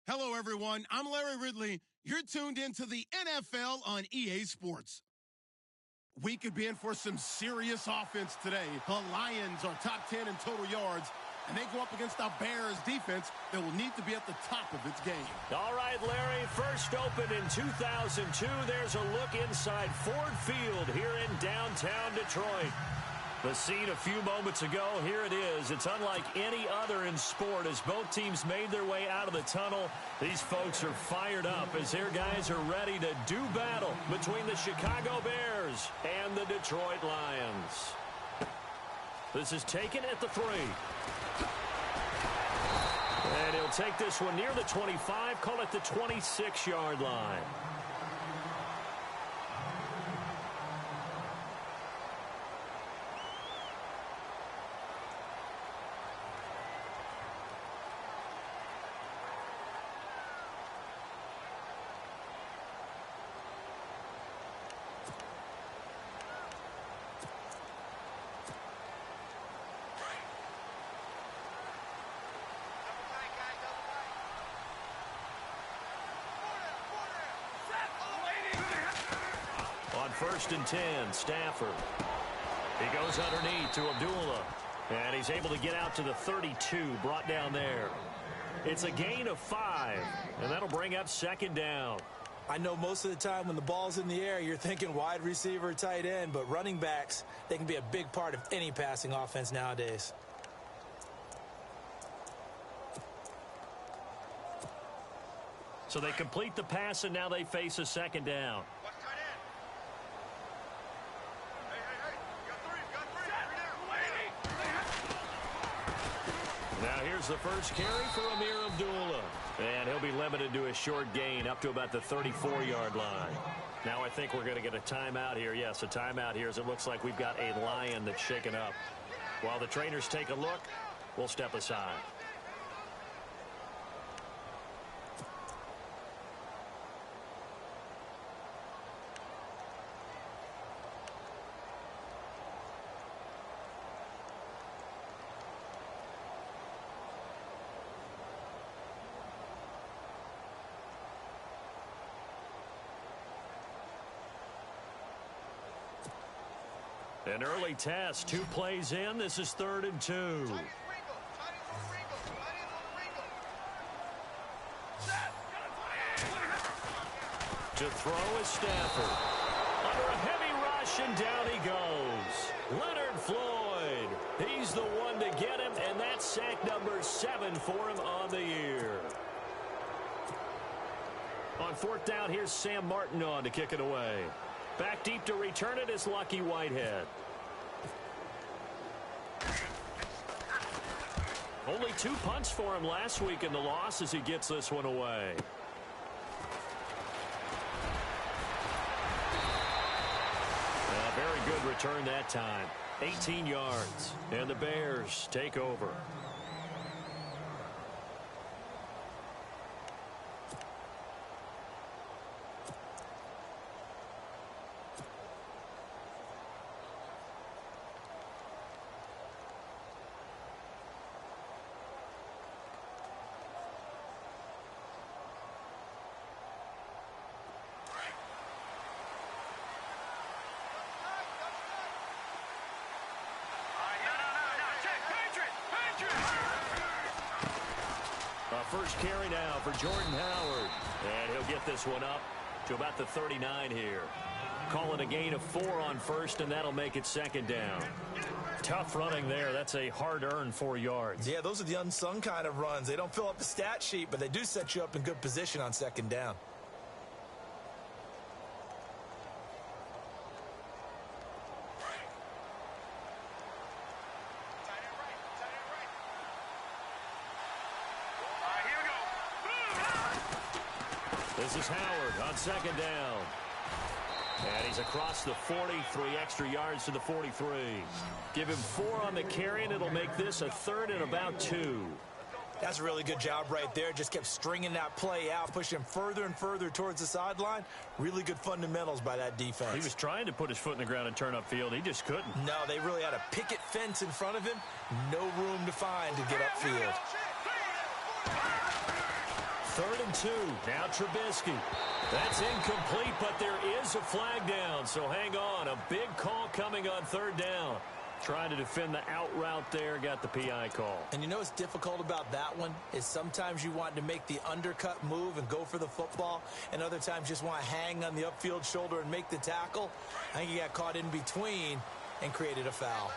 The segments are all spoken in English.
Hello, everyone. I'm Larry Ridley. You're tuned into the NFL on EA Sports. We could be in for some serious offense today. The Lions are top 10 in total yards, and they go up against the Bears defense that will need to be at the top of its game. All right, Larry, first opened in 2002. There's a look inside Ford Field here in downtown Detroit. The scene a few moments ago, here it is. It's unlike any other in sport as both teams made their way out of the tunnel. These folks are fired up as their guys are ready to do battle between the Chicago Bears and the Detroit Lions. This is taken at the 3. And he'll take this one near the 25, call it the 26-yard line. On 1st and 10, Stafford. He goes underneath to Abdullah. And he's able to get out to the 32, brought down there. It's a gain of 5, and that'll bring up 2nd down. I know most of the time when the ball's in the air, you're thinking wide receiver, tight end, but running backs, they can be a big part of any passing offense nowadays. So they complete the pass, and now they face a 2nd down. Now here's the first carry for Amir Abdullah. And he'll be limited to a short gain up to about the 34-yard line. Now I think we're going to get a timeout here. Yes, a timeout here as it looks like we've got a Lion that's shaken up. While the trainers take a look, we'll step aside. An early test, 2 plays in. This is 3rd and 2. To throw is Stafford. Under a heavy rush, and down he goes. Leonard Floyd. He's the one to get him, and that's sack number 7 for him on the year. On 4th down, here's Sam Martin on to kick it away. Back deep to return it is Lucky Whitehead. Only 2 punts for him last week in the loss as he gets this one away. A very good return that time. 18 yards. And the Bears take over. First carry now for Jordan Howard. And he'll get this one up to about the 39 here. Call it a gain of 4 on 1st, and that'll make it 2nd down. Tough running there. That's a hard-earned 4 yards. Yeah, those are the unsung kind of runs. They don't fill up the stat sheet, but they do set you up in good position on 2nd down. This is Howard on 2nd down. And he's across the 40, 3 extra yards to the 43. Give him 4 on the carry, and it'll make this a 3rd and about 2. That's a really good job right there. Just kept stringing that play out, pushing him further and further towards the sideline. Really good fundamentals by that defense. He was trying to put his foot in the ground and turn upfield. He just couldn't. No, they really had a picket fence in front of him. No room to find to get upfield. 3rd 2. Now Trubisky. That's incomplete, but there is a flag down, so hang on. A big call coming on 3rd down. Trying to defend the out route there, got the PI call. And you know what's difficult about that one is sometimes you want to make the undercut move and go for the football, and other times just want to hang on the upfield shoulder and make the tackle. I think he got caught in between and created a foul.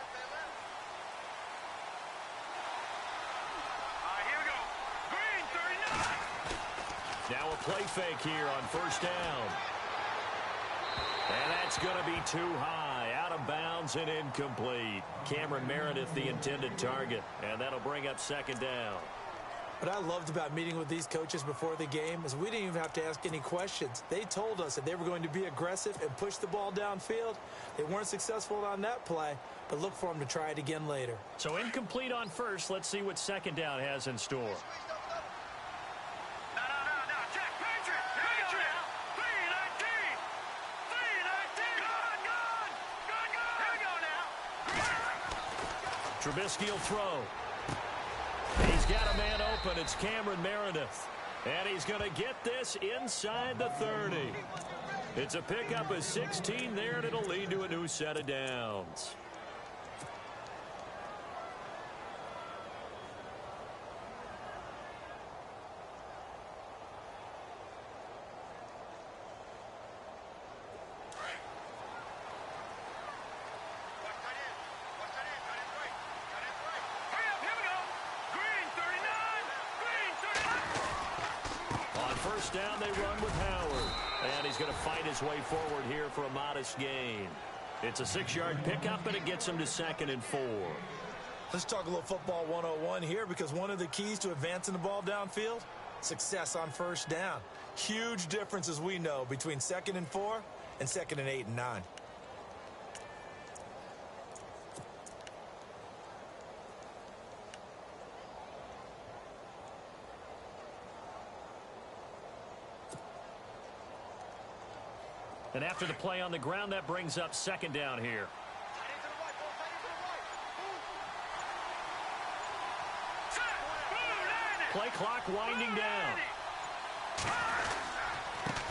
Here we go. Green, 39. Now a play fake here on 1st down. And that's going to be too high, out of bounds and incomplete. Cameron Meredith, the intended target, and that'll bring up 2nd down. What I loved about meeting with these coaches before the game is we didn't even have to ask any questions. They told us that they were going to be aggressive and push the ball downfield. They weren't successful on that play, but look for them to try it again later. So incomplete on 1st. Let's see what 2nd down has in store. Trubisky will throw. He's got a man open. It's Cameron Meredith. And he's going to get this inside the 30. It's a pickup of 16 there, and it'll lead to a new set of downs. First down, they run with Howard. And he's going to fight his way forward here for a modest gain. It's a 6-yard pickup, and it gets him to 2nd and 4. Let's talk a little football 101 here, because one of the keys to advancing the ball downfield, success on 1st down. Huge difference, as we know, between 2nd and 4 and 2nd and 8 and 9. And after the play on the ground, that brings up 2nd down here. Play clock winding down.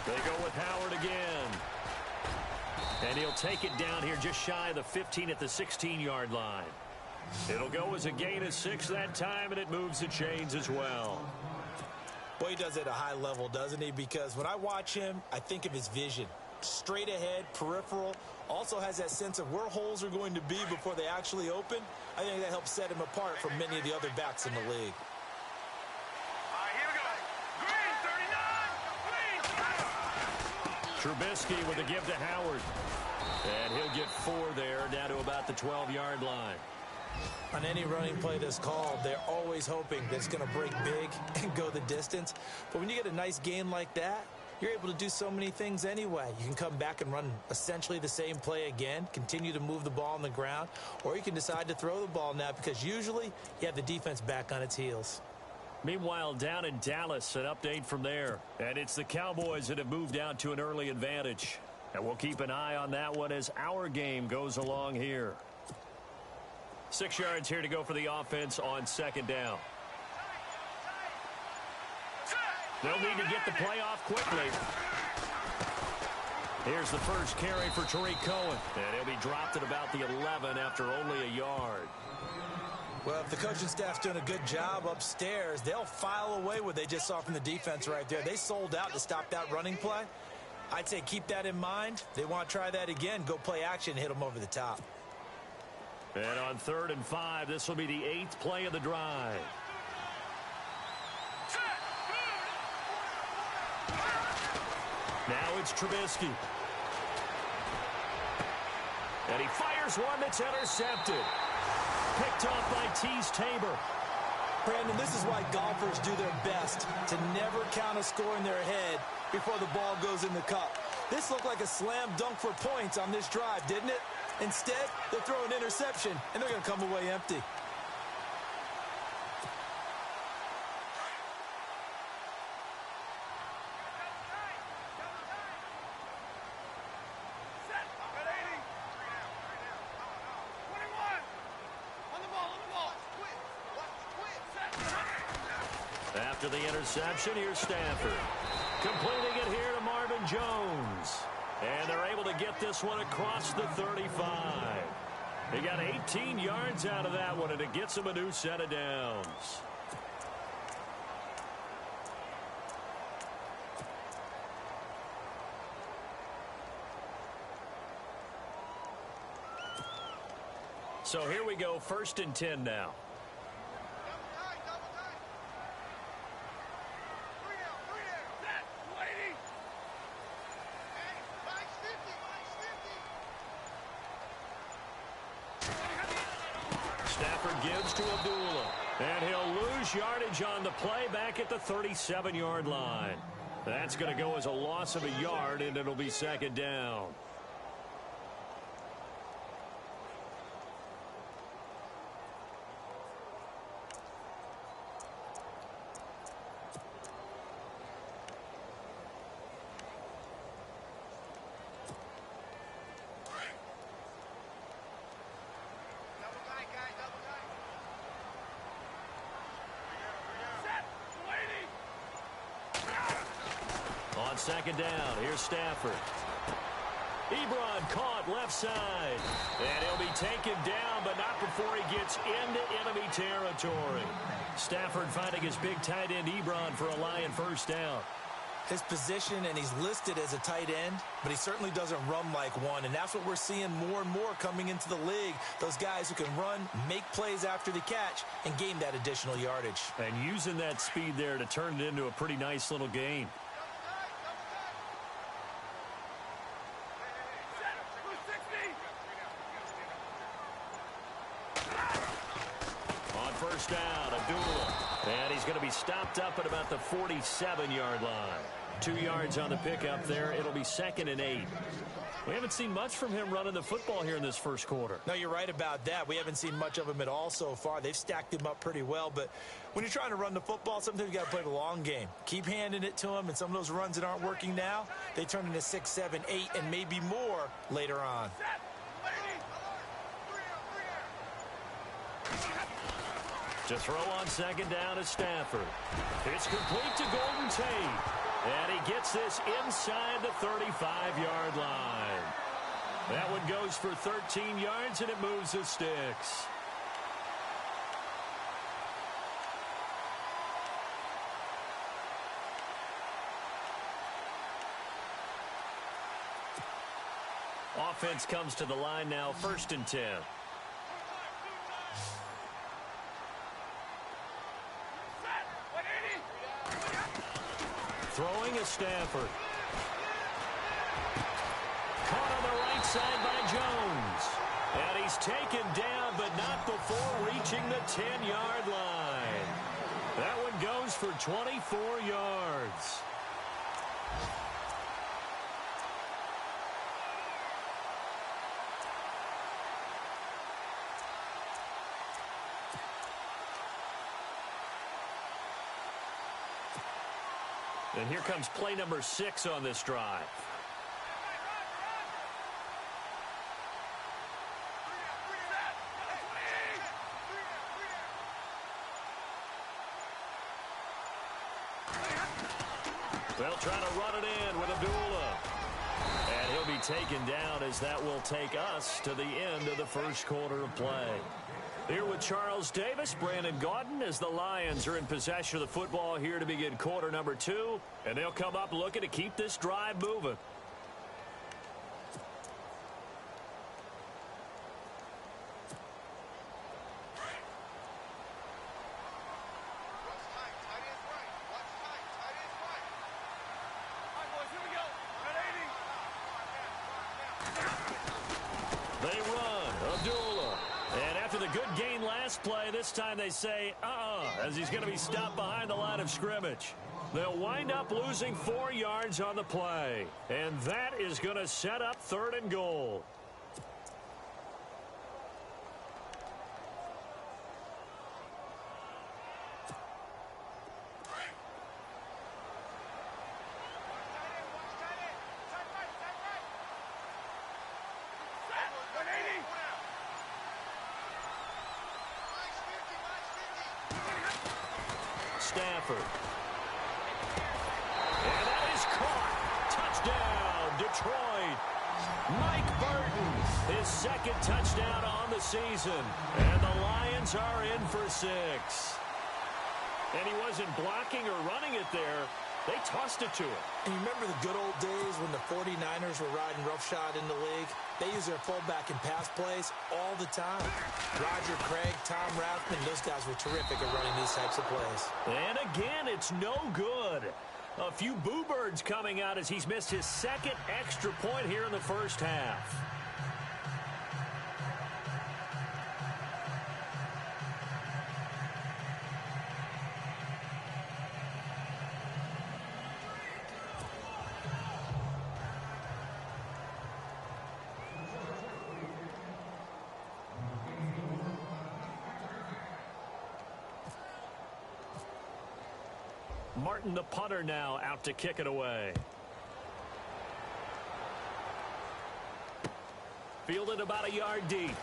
They go with Howard again. And he'll take it down here just shy of the 15 at the 16-yard line. It'll go as a gain of 6 that time, and it moves the chains as well. Boy, he does it at a high level, doesn't he? Because when I watch him, I think of his vision. Straight ahead, peripheral, also has that sense of where holes are going to be before they actually open. I think that helps set him apart from many of the other backs in the league. Here we go. Green, 39. Green. Trubisky with a give to Howard. And he'll get 4 there, down to about the 12-yard line. On any running play that's called, they're always hoping that it's going to break big and go the distance. But when you get a nice gain like that, you're able to do so many things anyway. You can come back and run essentially the same play again, continue to move the ball on the ground, or you can decide to throw the ball now because usually you have the defense back on its heels. Meanwhile, down in Dallas, an update from there. And it's the Cowboys that have moved out to an early advantage. And we'll keep an eye on that one as our game goes along here. 6 yards here to go for the offense on 2nd down. They'll need to get the play off quickly. Here's the first carry for Tariq Cohen. And he'll be dropped at about the 11 after only a yard. Well, if the coaching staff's doing a good job upstairs, they'll file away what they just saw from the defense right there. They sold out to stop that running play. I'd say keep that in mind. They want to try that again. Go play action, hit them over the top. And on 3rd and 5, this will be the 8th play of the drive. Now it's Trubisky. And he fires one that's intercepted. Picked off by Tease Tabor. Brandon, this is why golfers do their best to never count a score in their head before the ball goes in the cup. This looked like a slam dunk for points on this drive, didn't it? Instead, they throw an interception, and they're going to come away empty. After After the interception, here's Stafford. Completing it here to Marvin Jones. And they're able to get this one across the 35. They got 18 yards out of that one, and it gets them a new set of downs. So here we go, 1st and 10 now. Stafford gives to Abdullah. And he'll lose yardage on the play back at the 37-yard line. That's going to go as a loss of a yard, and it'll be 2nd down. On 2nd down, here's Stafford. Ebron caught left side. And he'll be taken down, but not before he gets into enemy territory. Stafford finding his big tight end Ebron for a Lion 1st down. His position, and he's listed as a tight end, but he certainly doesn't run like one, and that's what we're seeing more and more coming into the league. Those guys who can run, make plays after the catch, and gain that additional yardage. And using that speed there to turn it into a pretty nice little gain. On 1st down, Abdullah. And he's going to be stopped up at about the 47-yard line. 2 yards on the pickup there. It'll be 2nd and 8. We haven't seen much from him running the football here in this 1st quarter. No, you're right about that. We haven't seen much of him at all so far. They've stacked him up pretty well. But when you're trying to run the football, sometimes you got to play the long game. Keep handing it to him, and some of those runs that aren't working now, they turn into 6, 7, 8, and maybe more later on. To throw on 2nd down is Stafford. It's complete to Golden Tate. And he gets this inside the 35-yard line. That one goes for 13 yards, and it moves the sticks. Offense comes to the line now, 1st and 10. Throwing is Stafford. Caught on the right side by Jones. And he's taken down, but not before reaching the 10-yard line. That one goes for 24 yards. And here comes play number 6 on this drive. They'll try to run it in with Abdullah. And he'll be taken down as that will take us to the end of the 1st quarter of play. Here with Charles Davis, Brandon Gaudin, as the Lions are in possession of the football here to begin quarter number 2. And they'll come up looking to keep this drive moving. They run. Abdullah. And after the good gain last play, this time they say, as he's going to be stopped behind the line of scrimmage. They'll wind up losing 4 yards on the play. And that is going to set up 3rd and goal. Stafford. And that is caught. Touchdown, Detroit. Mike Burton, his second touchdown on the season. And the Lions are in for 6. And he wasn't blocking or running it there. They tossed it to him. And you remember the good old days when the 49ers were riding roughshod in the league? They use their fullback in pass plays all the time. Roger Craig, Tom Rathman, those guys were terrific at running these types of plays. And again, it's no good. A few boo birds coming out as he's missed his second extra point here in the first half. Martin, the punter, now out to kick it away. Fielded about a yard deep.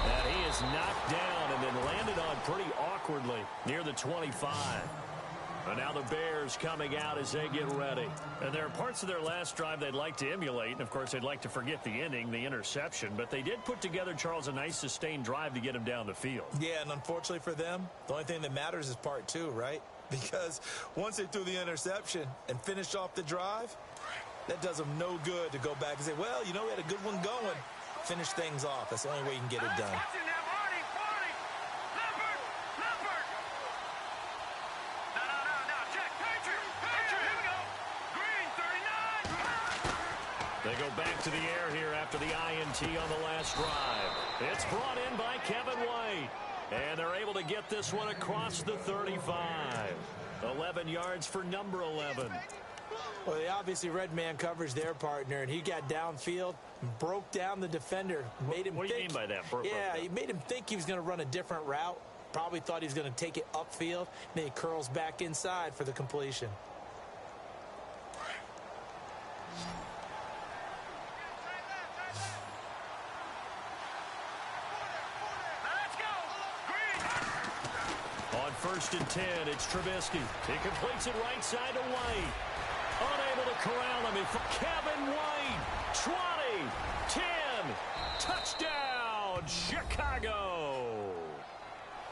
And he is knocked down and then landed on pretty awkwardly near the 25. And now the Bears coming out as they get ready. And there are parts of their last drive they'd like to emulate. And, of course, they'd like to forget the inning, the interception. But they did put together, Charles, a nice sustained drive to get him down the field. Yeah, and unfortunately for them, the only thing that matters is part 2, right? Because once they threw the interception and finished off the drive, that does them no good to go back and say, well, you know, we had a good one going. Finish things off. That's the only way you can get it done. They go back to the air here after the INT on the last drive. It's brought in by Kevin White. And they're able to get this one across the 35. 11 yards for number 11. Well, they obviously red man coverage their partner, and he got downfield, broke down the defender. Made him what do you mean by that? He made him think he was going to run a different route. Probably thought he was going to take it upfield. Then he curls back inside for the completion. On 1st and 10, it's Trubisky. He completes it right side to White. Unable to corral him. Kevin White, 20, 10, touchdown, Chicago.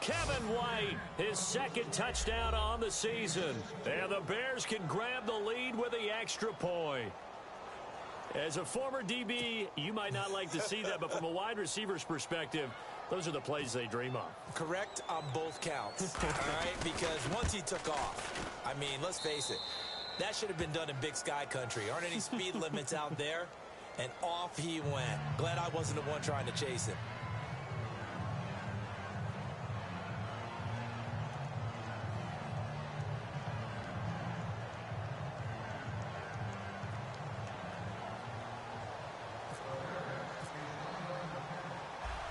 Kevin White, his second touchdown on the season. And the Bears can grab the lead with the extra point. As a former DB, you might not like to see that, but from a wide receiver's perspective, those are the plays they dream of. Correct on both counts, all right? Because once he took off, I mean, let's face it, that should have been done in Big Sky country. Aren't any speed limits out there? And off he went. Glad I wasn't the one trying to chase him.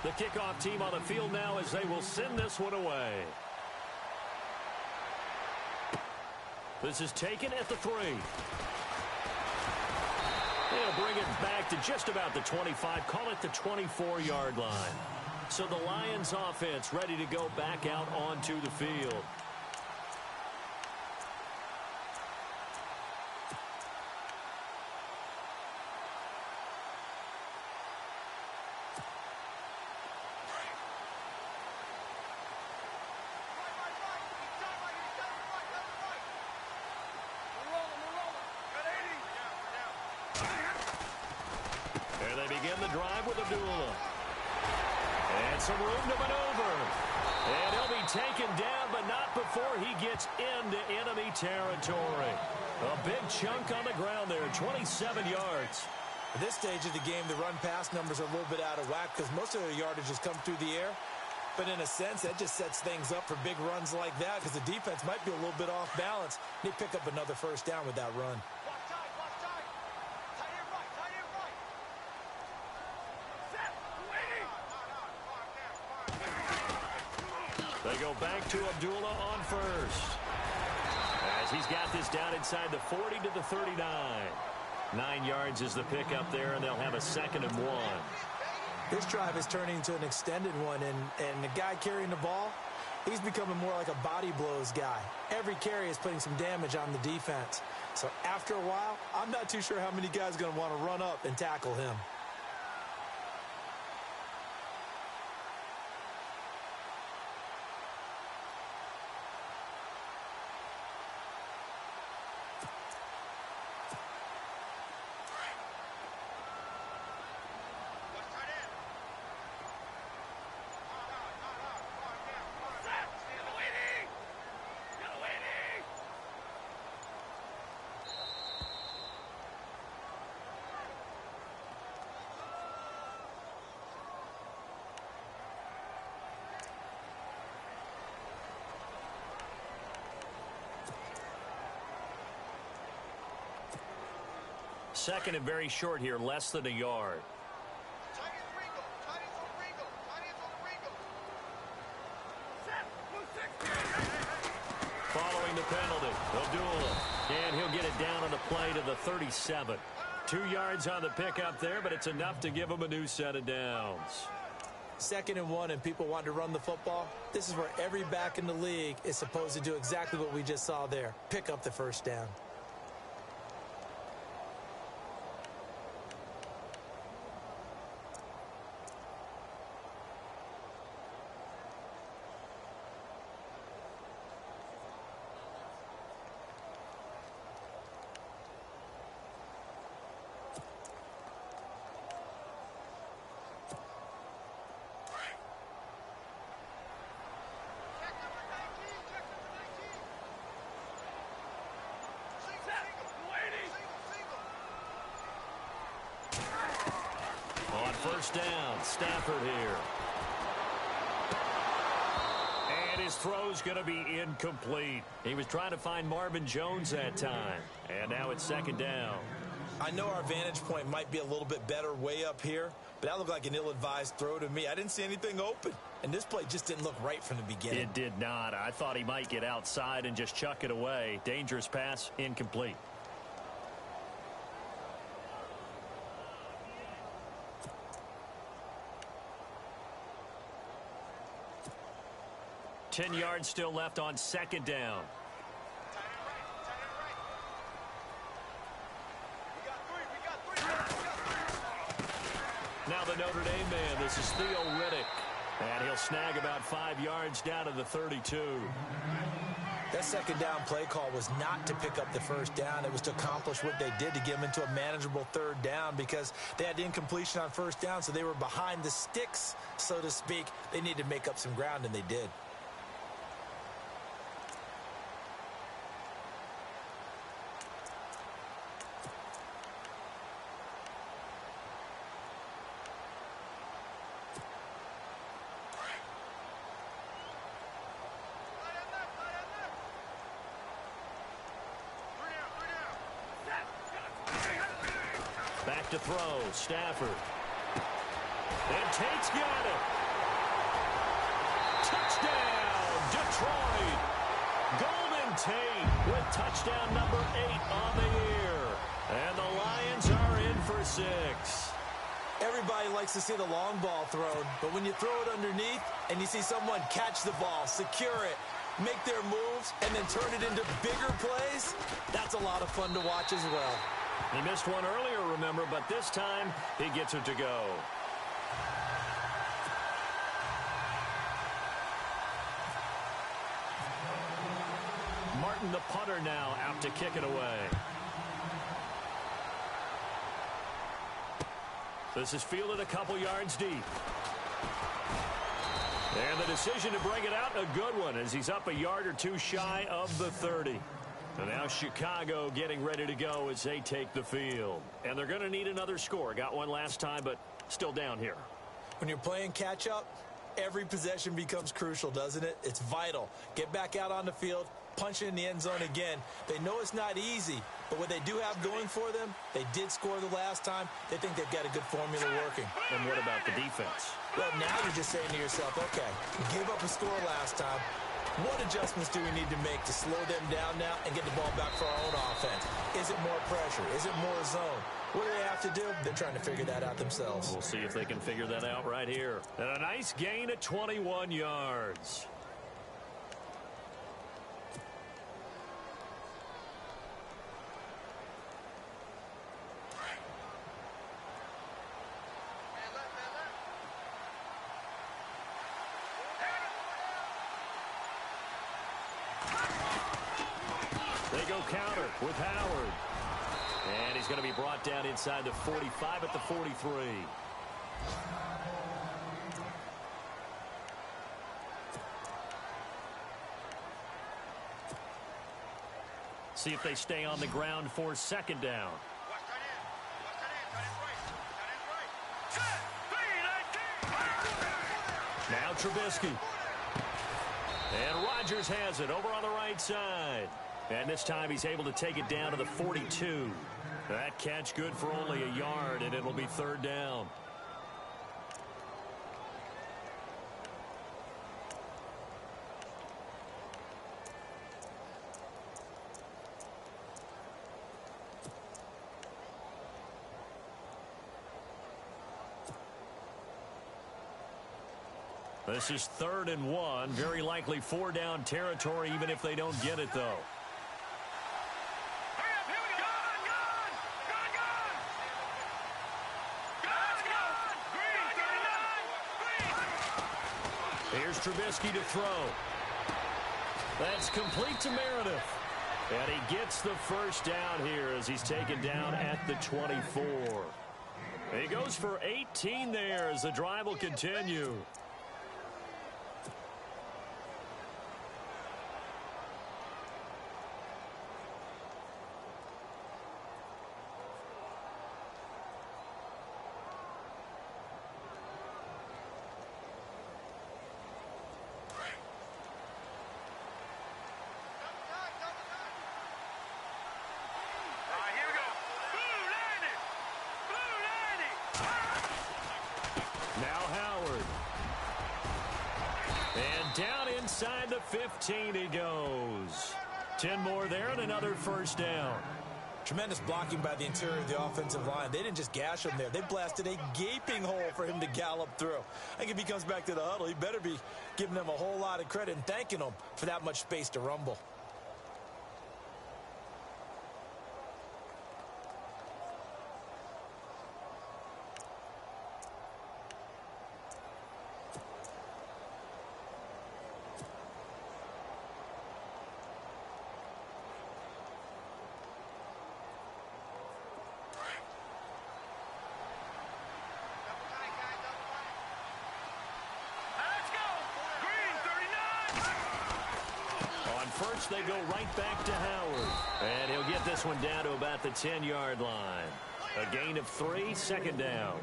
The kickoff team on the field now as they will send this one away. This is taken at the 3. They'll bring it back to just about the 25, call it the 24-yard line. So the Lions offense ready to go back out onto the field. Begin the drive with Abdullah. And some room to maneuver. And he'll be taken down, but not before he gets into enemy territory. A big chunk on the ground there, 27 yards. At this stage of the game, the run-pass numbers are a little bit out of whack because most of their yardage has come through the air. But in a sense, that just sets things up for big runs like that because the defense might be a little bit off balance. They pick up another first down with that run. They go back to Abdullah on first. As he's got this down inside the 40 to the 39. 9 yards is the pickup there, and they'll have a 2nd and 1. This drive is turning into an extended one, and the guy carrying the ball, He's becoming more like a body blows guy. Every carry is putting some damage on the defense. So after a while, I'm not too sure how many guys are going to want to run up and tackle him. Second and very short here, less than a yard. Following the penalty, Abdullah. And he'll get it down on the play to the 37. 2 yards on the pickup there, but it's enough to give him a new set of downs. 2nd and 1 and people want to run the football. This is where every back in the league is supposed to do exactly what we just saw there. Pick up the first down. First down, Stafford here. And his throw's going to be incomplete. He was trying to find Marvin Jones that time. And now it's 2nd down. I know our vantage point might be a little bit better way up here, but that looked like an ill-advised throw to me. I didn't see anything open, and this play just didn't look right from the beginning. It did not. I thought he might get outside and just chuck it away. Dangerous pass, incomplete. Ten yards still left on 2nd down. Now the Notre Dame man, this is Theo Riddick. And he'll snag about 5 yards down to the 32. That 2nd down play call was not to pick up the first down. It was to accomplish what they did to get them into a manageable 3rd down because they had incompletion on 1st down, so they were behind the sticks, so to speak. They needed to make up some ground, and they did. Back to throw, Stafford. And Tate's got it. Touchdown, Detroit. Golden Tate with touchdown number 8 on the year. And the Lions are in for 6. Everybody likes to see the long ball thrown, but when you throw it underneath and you see someone catch the ball, secure it, make their moves, and then turn it into bigger plays, that's a lot of fun to watch as well. He missed one earlier, remember, but this time he gets it to go. Martin, the punter, now out to kick it away. This is fielded a couple yards deep. And the decision to bring it out, a good one, as he's up a yard or two shy of the 30. And now Chicago getting ready to go as they take the field. And they're going to need another score. Got one last time, but still down here. When you're playing catch-up, every possession becomes crucial, doesn't it? It's vital. Get back out on the field, punch it in the end zone again. They know it's not easy, but what they do have going for them, they did score the last time. They think they've got a good formula working. And what about the defense? Well, now you're just saying to yourself, okay, give up a score last time. What adjustments do we need to make to slow them down now and get the ball back for our own offense? Is it more pressure? Is it more zone? What do they have to do? They're trying to figure that out themselves. We'll see if they can figure that out right here. And a nice gain of 21 yards. go counter with Howard. And he's going to be brought down inside the 45 at the 43. See if they stay on the ground for second down. Now Trubisky. And Rodgers has it over on the right side. And this time he's able to take it down to the 42. That catch good for only a yard, and it'll be third down. This is 3rd and 1. Very likely 4-down territory, even if they don't get it, though. Here's Trubisky to throw. That's complete to Meredith. And he gets the first down here as he's taken down at the 24. He goes for 18 there as the drive will continue. Down inside the 15 he goes. 10 more there and another first down. Tremendous blocking by the interior of the offensive line. They didn't just gash him there. They blasted a gaping hole for him to gallop through. I think if he comes back to the huddle, he better be giving them a whole lot of credit and thanking them for that much space to rumble. First, they go right back to Howard. And he'll get this one down to about the 10-yard line. A gain of 3, second down.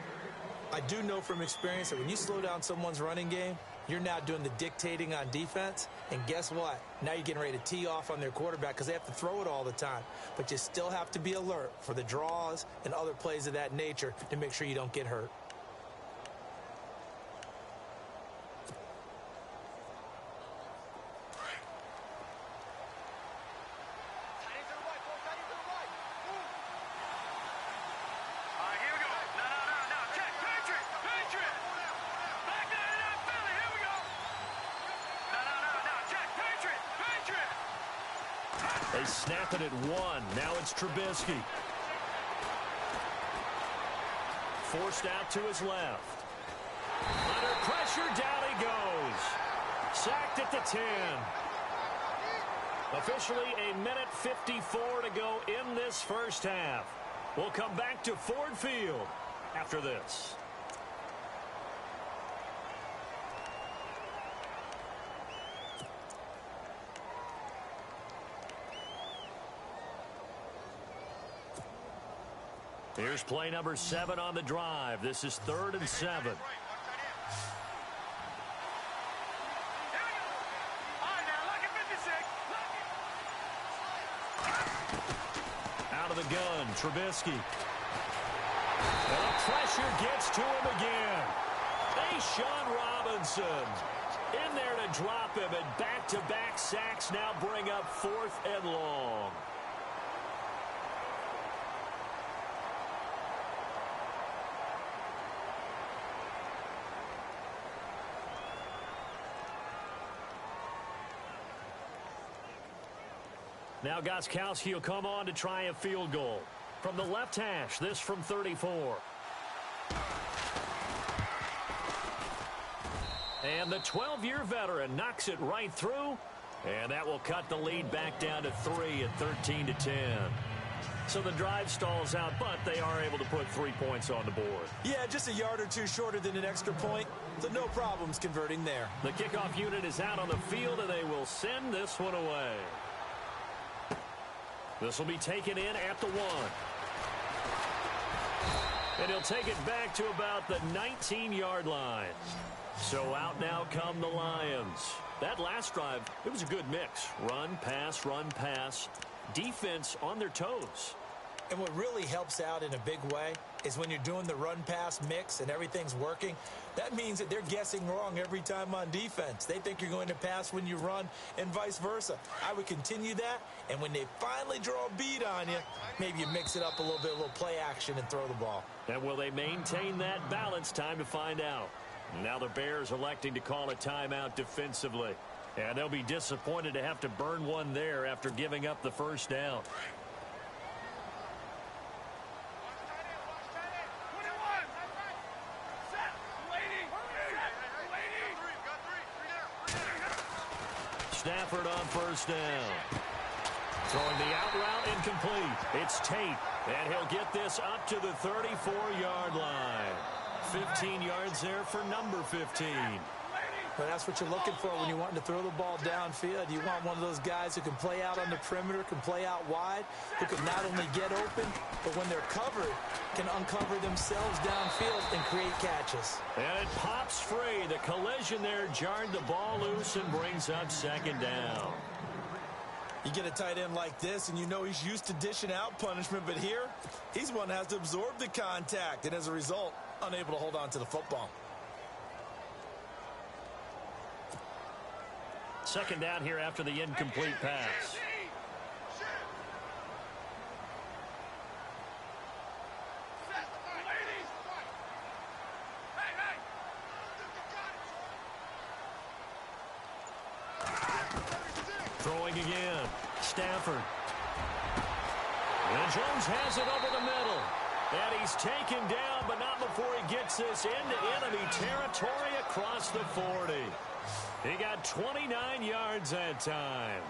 I do know from experience that when you slow down someone's running game, you're now doing the dictating on defense. And guess what? Now you're getting ready to tee off on their quarterback because they have to throw it all the time. But you still have to be alert for the draws and other plays of that nature to make sure you don't get hurt. They snap it at 1. Now it's Trubisky. Forced out to his left. Under pressure, down he goes. Sacked at the 10. Officially a minute 54 to go in this first half. We'll come back to Ford Field after this. Here's play number 7 on the drive. This is 3rd and 7. Out of the gun, Trubisky. And the pressure gets to him again. Sean Robinson in there to drop him, and back-to-back sacks now bring up 4th and long. Now Gostkowski will come on to try a field goal. From the left hash, this from 34. And the 12-year veteran knocks it right through. And that will cut the lead back down to 3 at 13-10. So the drive stalls out, but they are able to put 3 points on the board. Yeah, just a yard or two shorter than an extra point, so no problems converting there. The kickoff unit is out on the field, and they will send this one away. This will be taken in at the 1. And he'll take it back to about the 19-yard line. So out now come the Lions. That last drive, it was a good mix. Run, pass, defense on their toes. And what really helps out in a big way is when you're doing the run-pass mix and everything's working, that means that they're guessing wrong every time on defense. They think you're going to pass when you run and vice versa. I would continue that, and when they finally draw a beat on you, maybe you mix it up a little bit, a little play action and throw the ball. And will they maintain that balance? Time to find out. Now the Bears electing to call a timeout defensively. And they'll be disappointed to have to burn one there after giving up the first down. Stafford on first down. Throwing the out route incomplete. It's Tate, and he'll get this up to the 34-yard line. 15 yards there for number 15. Well, that's what you're looking for when you're wanting to throw the ball downfield. You want one of those guys who can play out on the perimeter, can play out wide, who can not only get open, but when they're covered, can uncover themselves downfield and create catches. And it pops free. The collision there jarred the ball loose and brings up second down. You get a tight end like this, and you know he's used to dishing out punishment, but here, he's one that has to absorb the contact, and as a result, unable to hold on to the football. Second down here after the incomplete pass. Throwing again. Stafford. And Jones has it over the middle. And he's taken down, but not before he gets this into enemy territory across the 40. He got 29 yards that time.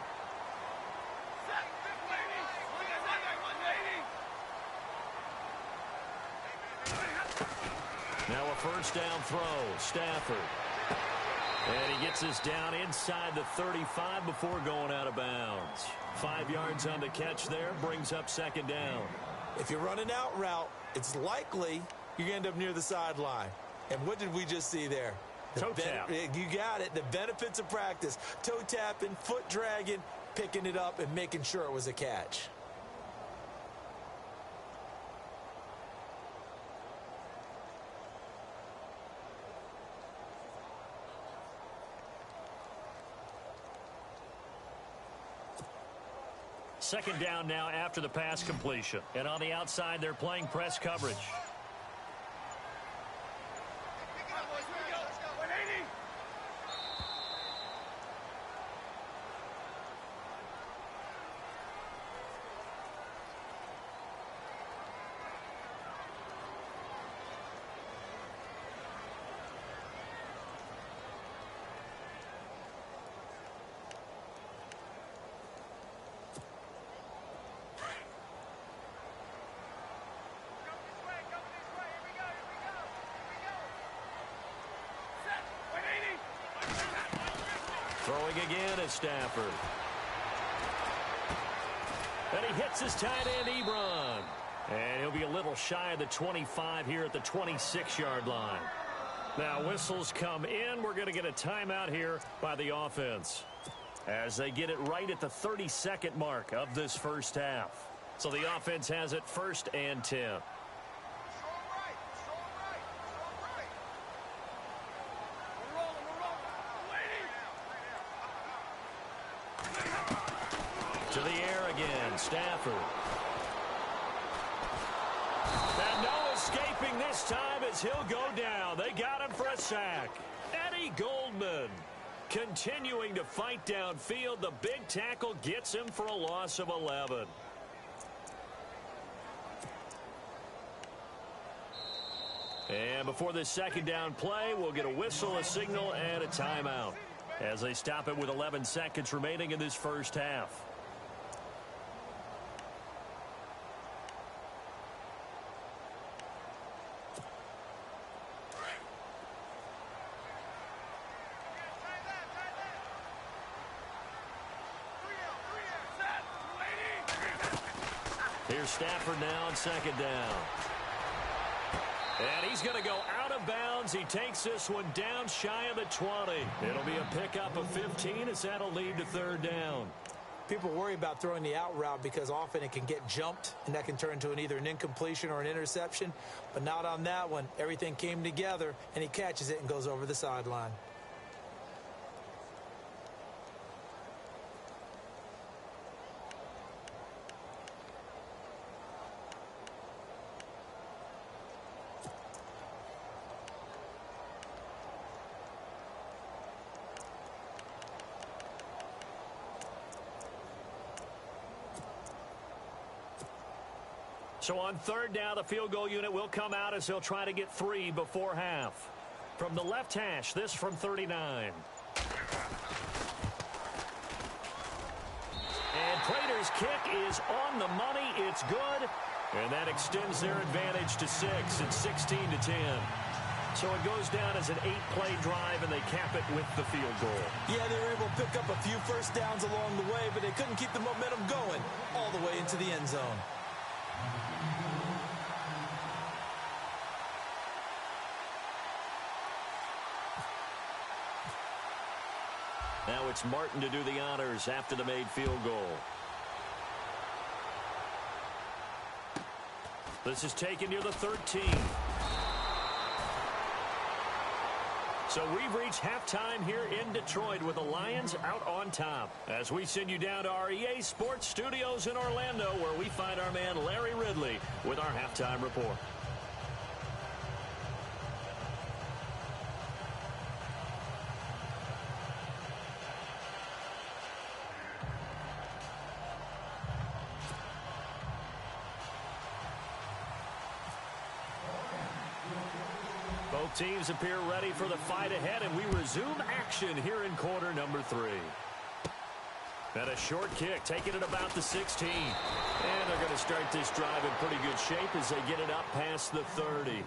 Now a first down throw. Stafford. And he gets this down inside the 35 before going out of bounds. 5 yards on the catch there, brings up second down. If you're running out route, it's likely you're going to end up near the sideline. And what did we just see there? Toe tap. You got it. The benefits of practice. Toe tapping, foot dragging, picking it up, and making sure it was a catch. Second down now after the pass completion. And on the outside, they're playing press coverage. Throwing again is Stafford. And he hits his tight end, Ebron. And he'll be a little shy of the 25 here at the 26-yard line. Now whistles come in. We're going to get a timeout here by the offense as they get it right at the 32nd mark of this first half. So the offense has it 1st and 10. To the air again, Stafford. And no escaping this time as he'll go down. They got him for a sack. Eddie Goldman continuing to fight downfield. The big tackle gets him for a loss of 11. And before this second down play, we'll get a whistle, a signal, and a timeout. as they stop it with 11 seconds remaining in this first half. Here's Stafford now on second down. And he's going to go out of bounds. He takes this one down shy of the 20. It'll be a pickup of 15 as that'll lead to third down. People worry about throwing the out route because often it can get jumped, and that can turn into either an incompletion or an interception. But not on that one. Everything came together, and he catches it and goes over the sideline. So on third down, the field goal unit will come out as they'll try to get 3 before half. From the left hash, this from 39. And Prater's kick is on the money. It's good. And that extends their advantage to 6. It's 16 to 10. So it goes down as an 8-play drive, and they cap it with the field goal. Yeah, they were able to pick up a few first downs along the way, but they couldn't keep the momentum going all the way into the end zone. Now it's Martin to do the honors after the made field goal. This is taken near the 13. So we've reached halftime here in Detroit with the Lions out on top. As we send you down to our EA Sports Studios in Orlando, where we find our man Larry Ridley with our halftime report. Both teams appear ready for the fight ahead, and we resume action here in quarter number 3. And a short kick, taking it about the 16. And they're going to start this drive in pretty good shape as they get it up past the 30.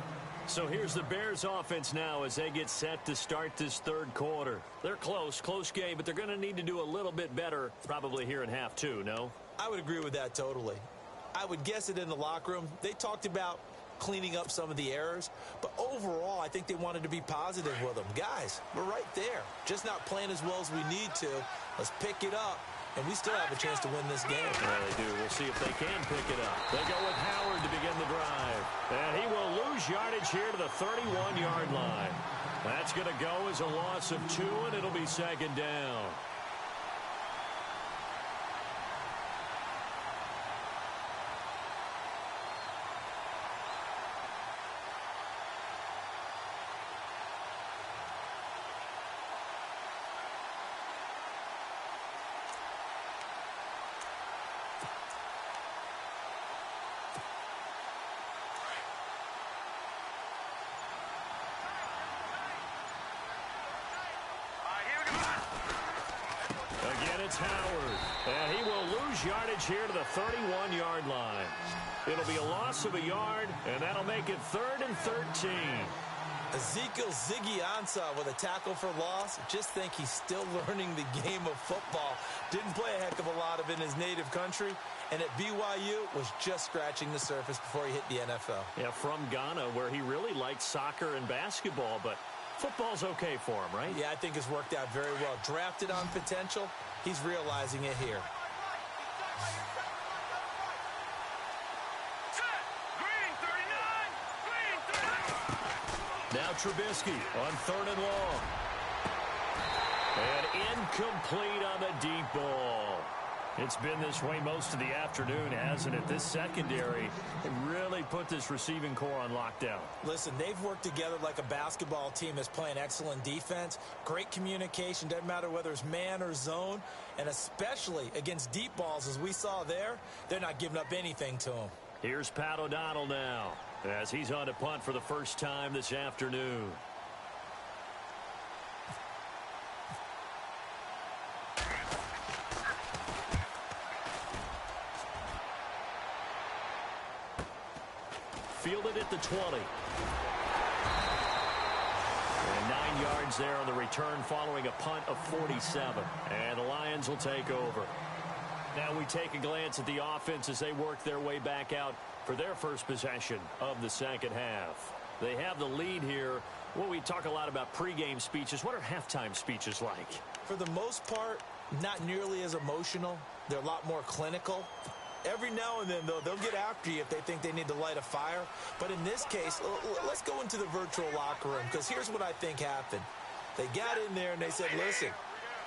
So here's the Bears offense now as they get set to start this third quarter. They're close game, but they're going to need to do a little bit better probably here in half 2, no? I would agree with that totally. I would guess it in the locker room. They talked about cleaning up some of the errors, but overall I think they wanted to be positive with them. Guys, we're right there, just not playing as well as we need to. Let's pick it up, and we still have a chance to win this game. Yeah, they do. We'll see if they can pick it up. They go with Howard to begin the drive, and he will lose yardage here to the 31-yard line. That's going to go as a loss of 2, and it'll be second down. It's Howard, and he will lose yardage here to the 31-yard line. It'll be a loss of a yard, and that'll make it 3rd and 13. Ezekiel Ziggy Ansah with a tackle for loss. Just think he's still learning the game of football. Didn't play a heck of a lot of it in his native country, and at BYU was just scratching the surface before he hit the NFL. Yeah, from Ghana, where he really liked soccer and basketball, but football's okay for him, right? Yeah, I think it's worked out very well. Drafted on potential. He's realizing it here. Now Trubisky on 3rd and long. And incomplete on the deep ball. It's been this way most of the afternoon, hasn't it? This secondary really put this receiving core on lockdown. Listen, they've worked together like a basketball team that's playing excellent defense. Great communication. Doesn't matter whether it's man or zone. And especially against deep balls, as we saw there, they're not giving up anything to them. Here's Pat O'Donnell now as he's on to punt for the first time this afternoon. fielded at the 20. And 9 yards there on the return following a punt of 47. And the Lions will take over. Now we take a glance at the offense as they work their way back out for their first possession of the second half. They have the lead here. Well, we talk a lot about pregame speeches. What are halftime speeches like? For the most part, not nearly as emotional. They're a lot more clinical. Every now and then, though, they'll get after you if they think they need to light a fire. But in this case, let's go into the virtual locker room, because here's what I think happened. They got in there and they said, listen,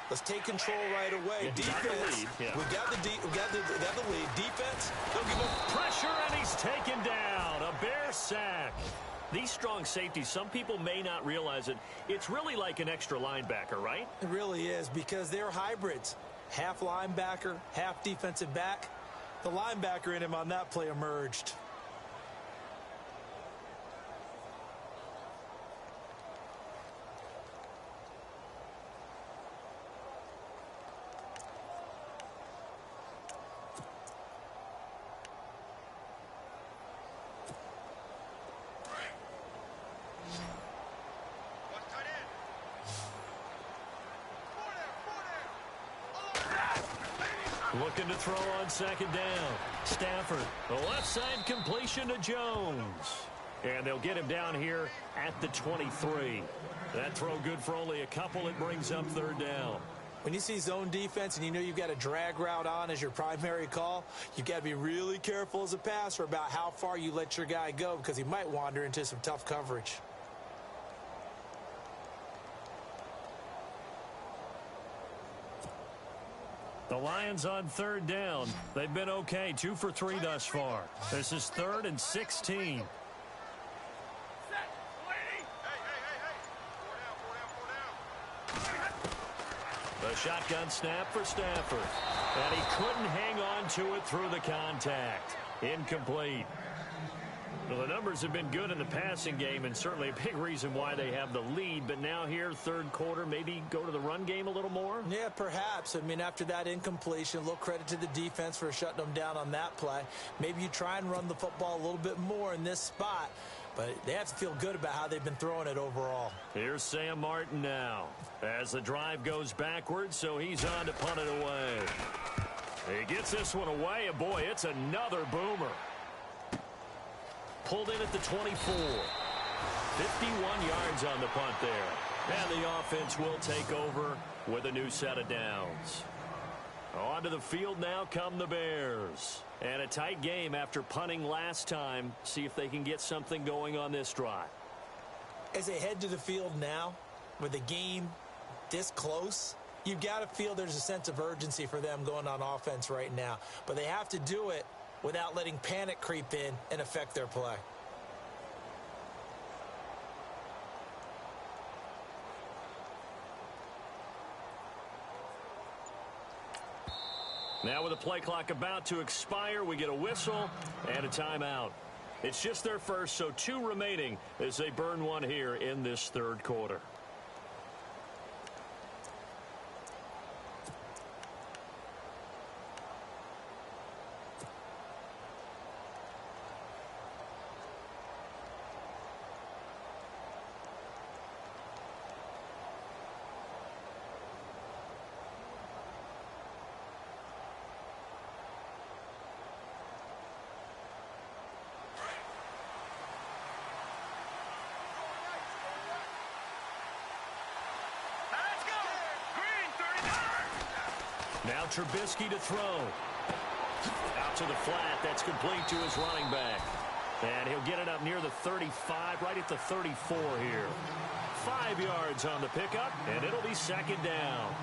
let's take control right away. Defense, we got the lead. Defense, don't give up. Pressure, and he's taken down. A Bear sack. These strong safeties, some people may not realize it. It's really like an extra linebacker, right? It really is, because they're hybrids. Half linebacker, half defensive back. The linebacker in him on that play emerged. Looking to throw on second down. Stafford, the left side completion to Jones. And they'll get him down here at the 23. That throw good for only a couple. It brings up third down. When you see zone defense and you know you've got a drag route on as your primary call, you've got to be really careful as a passer about how far you let your guy go, because he might wander into some tough coverage. The Lions on third down. They've been okay, 2 for 3 thus far. This is 3rd and 16. The shotgun snap for Stafford. And he couldn't hang on to it through the contact. Incomplete. Well, the numbers have been good in the passing game, and certainly a big reason why they have the lead. But now here, third quarter, maybe go to the run game a little more? Yeah, perhaps. I mean, after that incompletion, a little credit to the defense for shutting them down on that play. Maybe you try and run the football a little bit more in this spot. But they have to feel good about how they've been throwing it overall. Here's Sam Martin now as the drive goes backwards, so he's on to punt it away. He gets this one away, and boy, it's another boomer. Pulled in at the 24. 51 yards on the punt there. And the offense will take over with a new set of downs. Onto the field now come the Bears. And a tight game after punting last time. See if they can get something going on this drive. As they head to the field now, with the game this close, you've got to feel there's a sense of urgency for them going on offense right now. But they have to do it without letting panic creep in and affect their play. Now with the play clock about to expire, we get a whistle and a timeout. It's just their first, so 2 remaining as they burn one here in this third quarter. Now Trubisky to throw. Out to the flat. That's complete to his running back. And he'll get it up near the 35, right at the 34 here. 5 yards on the pickup, and it'll be second down.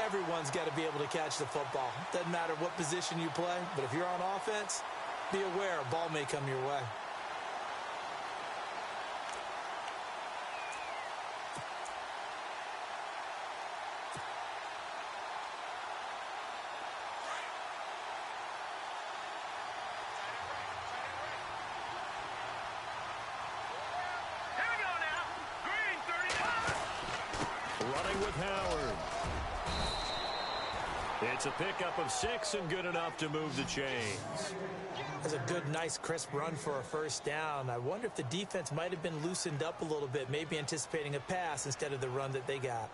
Everyone's got to be able to catch the football. Doesn't matter what position you play, but if you're on offense, be aware a ball may come your way. It's a pickup of 6 and good enough to move the chains. That's a good, nice, crisp run for a first down. I wonder if the defense might have been loosened up a little bit, maybe anticipating a pass instead of the run that they got.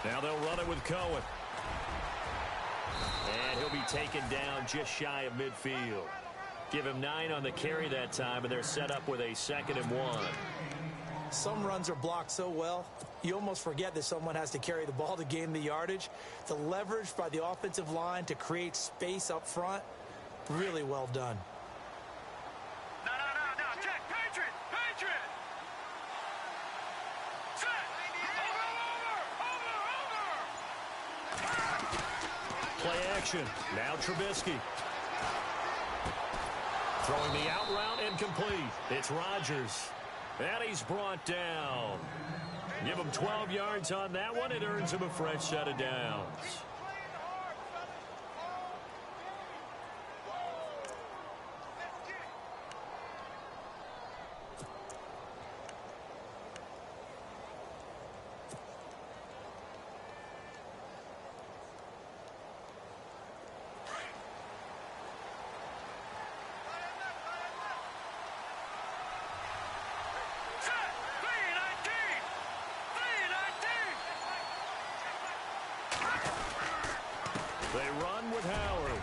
Now they'll run it with Cohen. And he'll be taken down just shy of midfield. Give him 9 on the carry that time, and they're set up with a 2nd and 1. Some runs are blocked so well, you almost forget that someone has to carry the ball to gain the yardage. The leverage by the offensive line to create space up front, really well done. No, check. Patriot. Set. Over. Play action. Now Trubisky. Throwing the out route incomplete. It's Rodgers. And he's brought down. Give him 12 yards on that one. It earns him a fresh set of downs. They run with Howard.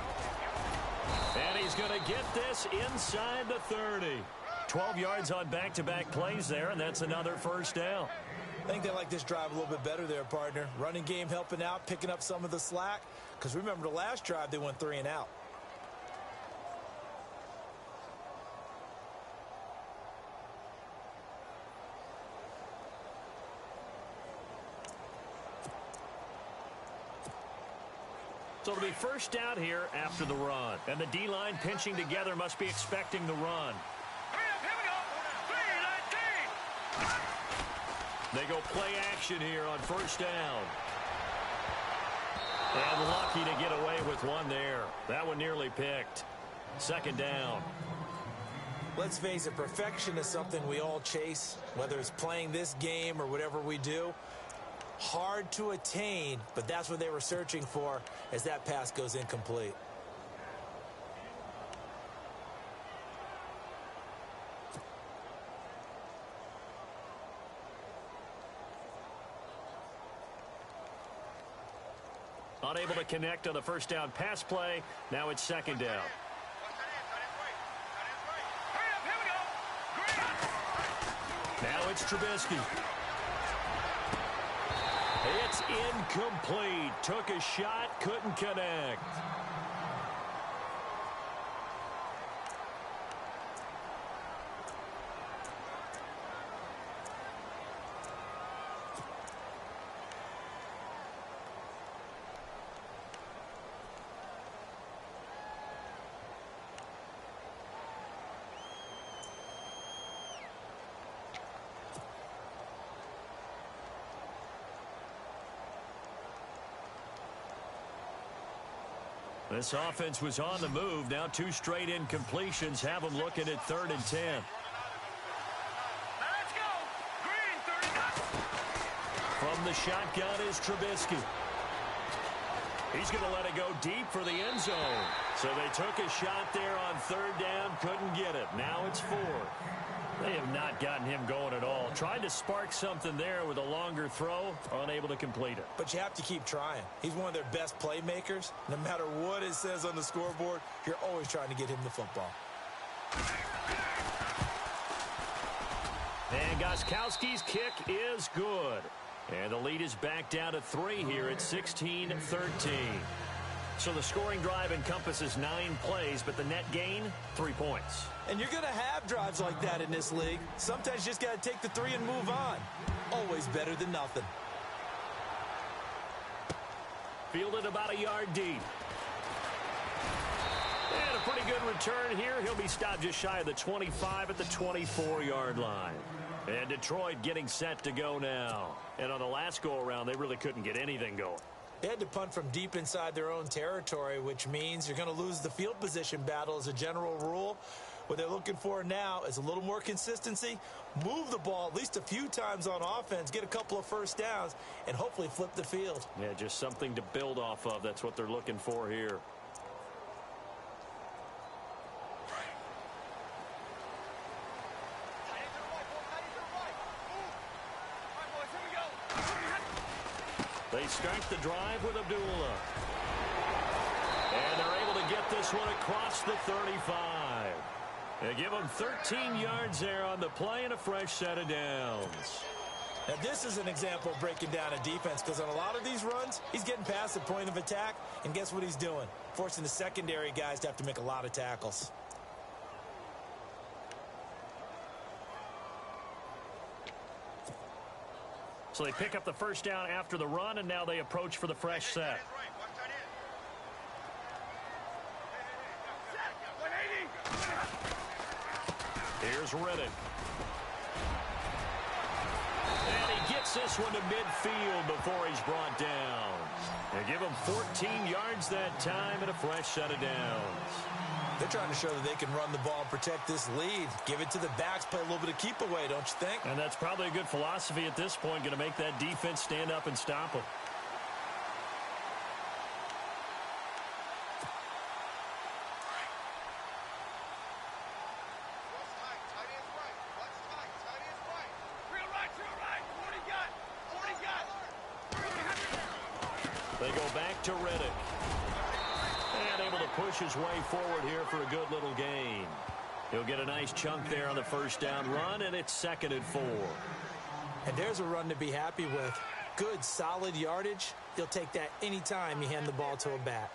And he's going to get this inside the 30. 12 yards on back-to-back plays there, and that's another first down. I think they like this drive a little bit better there, partner. Running game helping out, picking up some of the slack. Because remember, the last drive, they went 3 and out. So it'll be first down here after the run. And the D-line pinching together must be expecting the run. Here we go. 3-19. They go play action here on first down. And lucky to get away with one there. That one nearly picked. 2nd down. Let's face it, perfection is something we all chase, whether it's playing this game or whatever we do. Hard to attain, but that's what they were searching for as that pass goes incomplete. Unable to connect on the first down pass play. Now it's 2nd down. Now it's Trubisky. It's incomplete. Took a shot, couldn't connect. This offense was on the move. Now 2 straight incompletions have them looking at 3rd and 10. Let's go. Green 39. From the shotgun is Trubisky. He's going to let it go deep for the end zone. So they took a shot there on 3rd down, couldn't get it. Now it's 4th. They have not gotten him going at all. Tried to spark something there with a longer throw, unable to complete it. But you have to keep trying. He's one of their best playmakers. No matter what it says on the scoreboard, you're always trying to get him the football. And Gostkowski's kick is good. And the lead is back down to 3 here at 16-13. So the scoring drive encompasses 9 plays, but the net gain, 3 points. And you're going to have drives like that in this league. Sometimes you just got to take the 3 and move on. Always better than nothing. Fielded about a yard deep. And a pretty good return here. He'll be stopped just shy of the 25 at the 24-yard line. And Detroit getting set to go now. And on the last go-around, they really couldn't get anything going. They had to punt from deep inside their own territory, which means you're going to lose the field position battle as a general rule. What they're looking for now is a little more consistency, move the ball at least a few times on offense, get a couple of first downs, and hopefully flip the field. Yeah, just something to build off of. That's what they're looking for here. They start the drive with Abdullah. And they're able to get this one across the 35. They give him 13 yards there on the play and a fresh set of downs. Now, this is an example of breaking down a defense, because on a lot of these runs, he's getting past the point of attack, and guess what he's doing? Forcing the secondary guys to have to make a lot of tackles. So they pick up the first down after the run, and now they approach for the fresh set. Here's Riddick. And he gets this one to midfield before he's brought down. They give him 14 yards that time and a fresh set of downs. They're trying to show that they can run the ball and protect this lead. Give it to the backs, play a little bit of keep away, don't you think? And that's probably a good philosophy at this point, going to make that defense stand up and stop them. They go back to Riddick. And able to push his way forward here for a good little gain. He'll get a nice chunk there on the first down run, and it's 2nd and 4. And there's a run to be happy with. Good, solid yardage. You'll take that anytime you hand the ball to a back.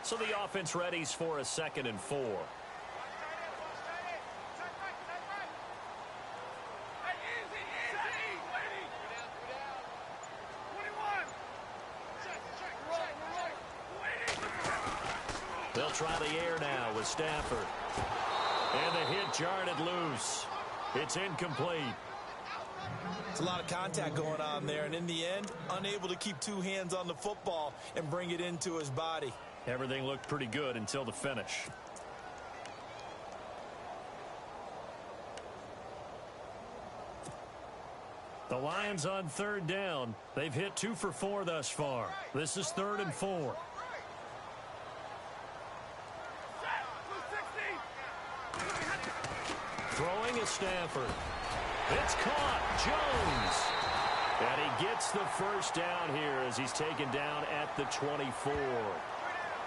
So the offense readies for a 2nd and 4. They'll try the air now with Stafford. And the hit jarred it loose. It's incomplete. It's a lot of contact going on there, and in the end, unable to keep two hands on the football and bring it into his body. Everything looked pretty good until the finish. The Lions on 3rd down. They've hit 2 for 4 thus far. This is 3rd and 4. Throwing is Stafford. It's caught. Jones. And he gets the first down here as he's taken down at the 24.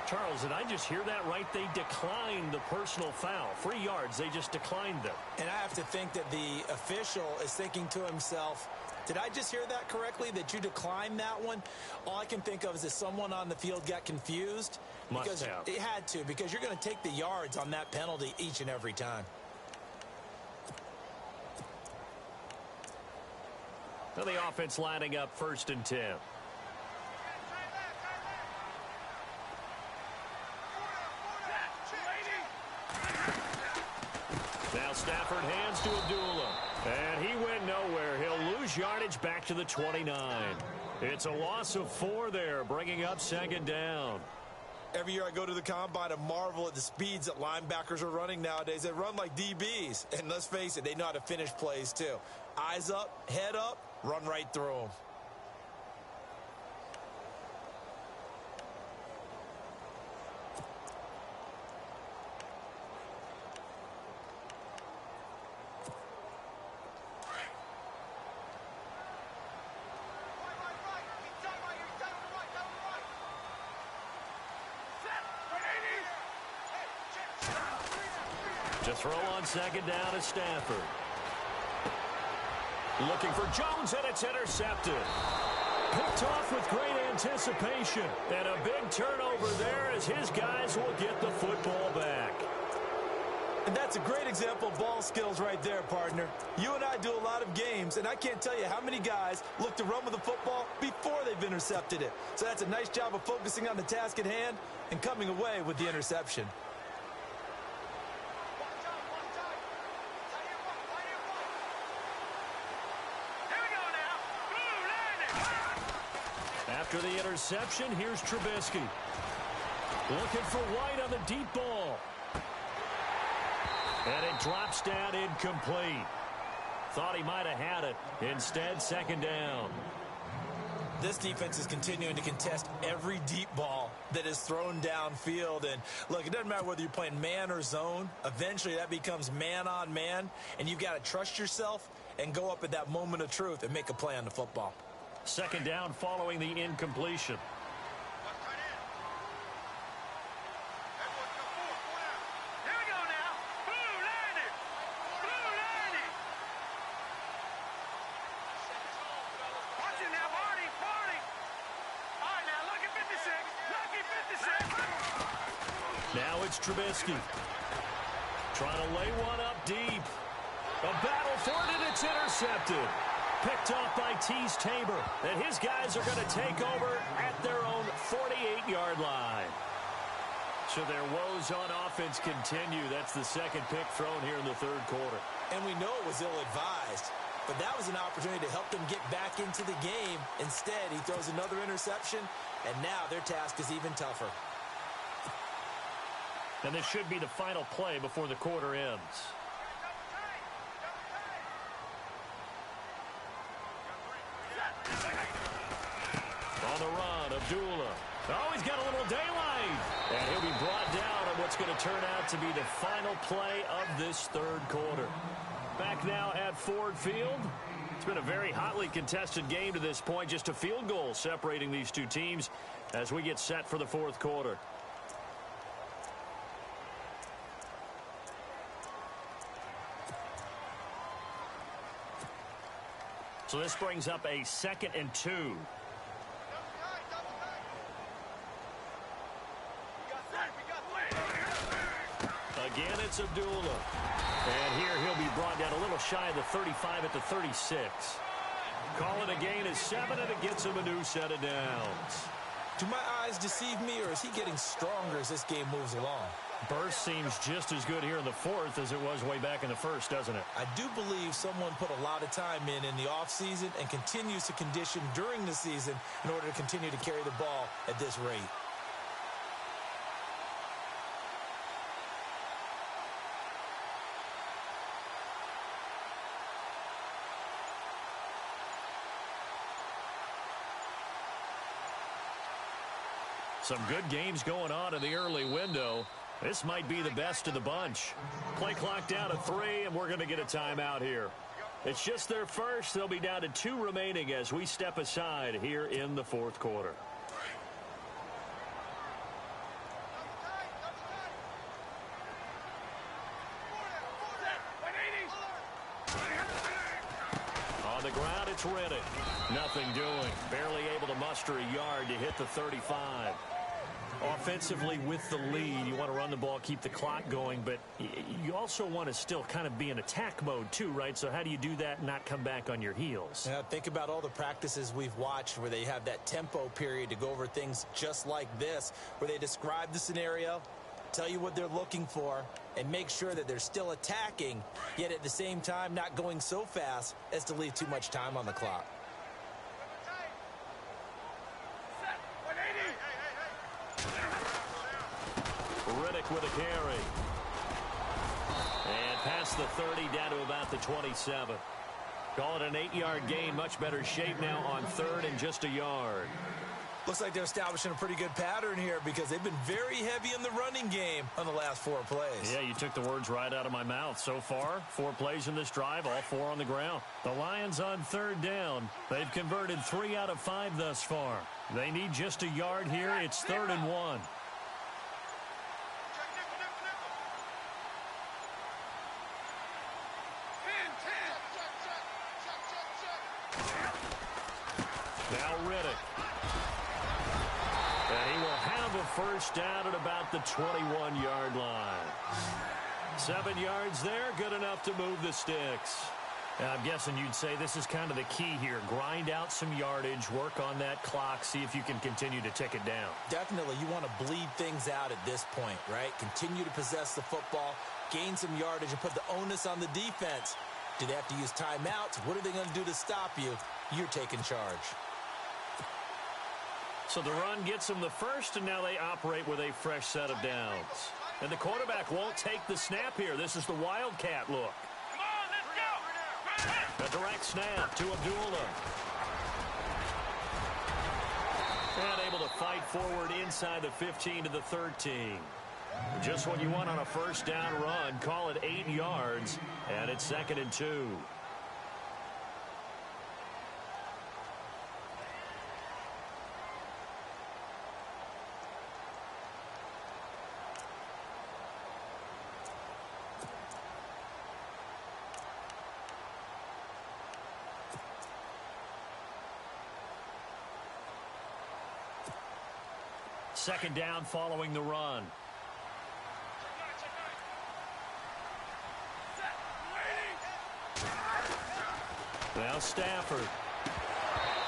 Charles, did I just hear that right? They declined the personal foul. 3 yards, they just declined them. And I have to think that the official is thinking to himself, did I just hear that correctly, that you declined that one? All I can think of is that someone on the field got confused. Must have. It had to, because you're going to take the yards on that penalty each and every time. Now the offense lining up 1st and 10. Now Stafford hands to Abdullah. And he went nowhere. He'll lose yardage back to the 29. It's a loss of 4 there, bringing up 2nd down. Every year I go to the combine and marvel at the speeds that linebackers are running nowadays. They run like DBs. And let's face it, they know how to finish plays too. Eyes up, head up, run right through them. To throw on 2nd down is Stafford. Looking for Jones, and it's intercepted. Picked off with great anticipation. And a big turnover there as his guys will get the football back. And that's a great example of ball skills right there, partner. You and I do a lot of games, and I can't tell you how many guys look to run with the football before they've intercepted it. So that's a nice job of focusing on the task at hand and coming away with the interception. After the interception, here's Trubisky. Looking for White on the deep ball. And it drops down incomplete. Thought he might have had it. Instead, second down. This defense is continuing to contest every deep ball that is thrown downfield. And look, it doesn't matter whether you're playing man or zone. Eventually, that becomes man on man. And you've got to trust yourself and go up at that moment of truth and make a play on the football. Second down following the incompletion. Now it's Trubisky. Trying to lay one up deep. A battle for it, and it's intercepted. Picked off by Tease Tabor. And his guys are going to take over at their own 48-yard line. So their woes on offense continue. That's the second pick thrown here in the third quarter. And we know it was ill-advised. But that was an opportunity to help them get back into the game. Instead, he throws another interception, and now their task is even tougher. And this should be the final play before the quarter ends. On the run, Abdullah. Oh, he's got a little daylight. And he'll be brought down on what's going to turn out to be the final play of this third quarter. Back now at Ford Field. It's been a very hotly contested game to this point. Just a field goal separating these two teams as we get set for the fourth quarter. So this brings up a 2nd and 2. Again, it's Abdullah. And here he'll be brought down a little shy of the 35 at the 36. Call it a gain of 7, and it gets him a new set of downs. Do my eyes deceive me, or is he getting stronger as this game moves along? Burst seems just as good here in the fourth as it was way back in the first, doesn't it? I do believe someone put a lot of time in the offseason and continues to condition during the season in order to continue to carry the ball at this rate. Some good games going on in the early window. This might be the best of the bunch. Play clock down to 3, and we're going to get a timeout here. It's just their first. They'll be down to 2 remaining as we step aside here in the fourth quarter. On the ground, it's Riddick. Nothing doing. Barely able to muster a yard to hit the 35. Offensively with the lead, you want to run the ball, keep the clock going, but you also want to still kind of be in attack mode too, right? So how do you do that and not come back on your heels? Yeah, think about all the practices we've watched where they have that tempo period to go over things just like this, where they describe the scenario, tell you what they're looking for, and make sure that they're still attacking, yet at the same time not going so fast as to leave too much time on the clock. Riddick with a carry. And past the 30 down to about the 27. Call it an 8-yard gain. Much better shape now on 3rd and just a yard. Looks like they're establishing a pretty good pattern here because they've been very heavy in the running game on the last 4 plays. Yeah, you took the words right out of my mouth. So far, 4 plays in this drive, all 4 on the ground. The Lions on 3rd down. They've converted 3 out of 5 thus far. They need just a yard here. It's 3rd and 1. Now Riddick. And he will have a first down at about the 21-yard line. 7 yards there, good enough to move the sticks. I'm guessing you'd say this is kind of the key here. Grind out some yardage, work on that clock, see if you can continue to tick it down. Definitely, you want to bleed things out at this point, right? Continue to possess the football, gain some yardage, and put the onus on the defense. Do they have to use timeouts? What are they going to do to stop you? You're taking charge. So the run gets them the first, and now they operate with a fresh set of downs. And the quarterback won't take the snap here. This is the Wildcat look. Come on, let's go. A direct snap to Abdullah. And able to fight forward inside the 15 to the 13. Just what you want on a first down run. Call it 8 yards, and it's 2nd and 2. Second down following the run. Now Stafford.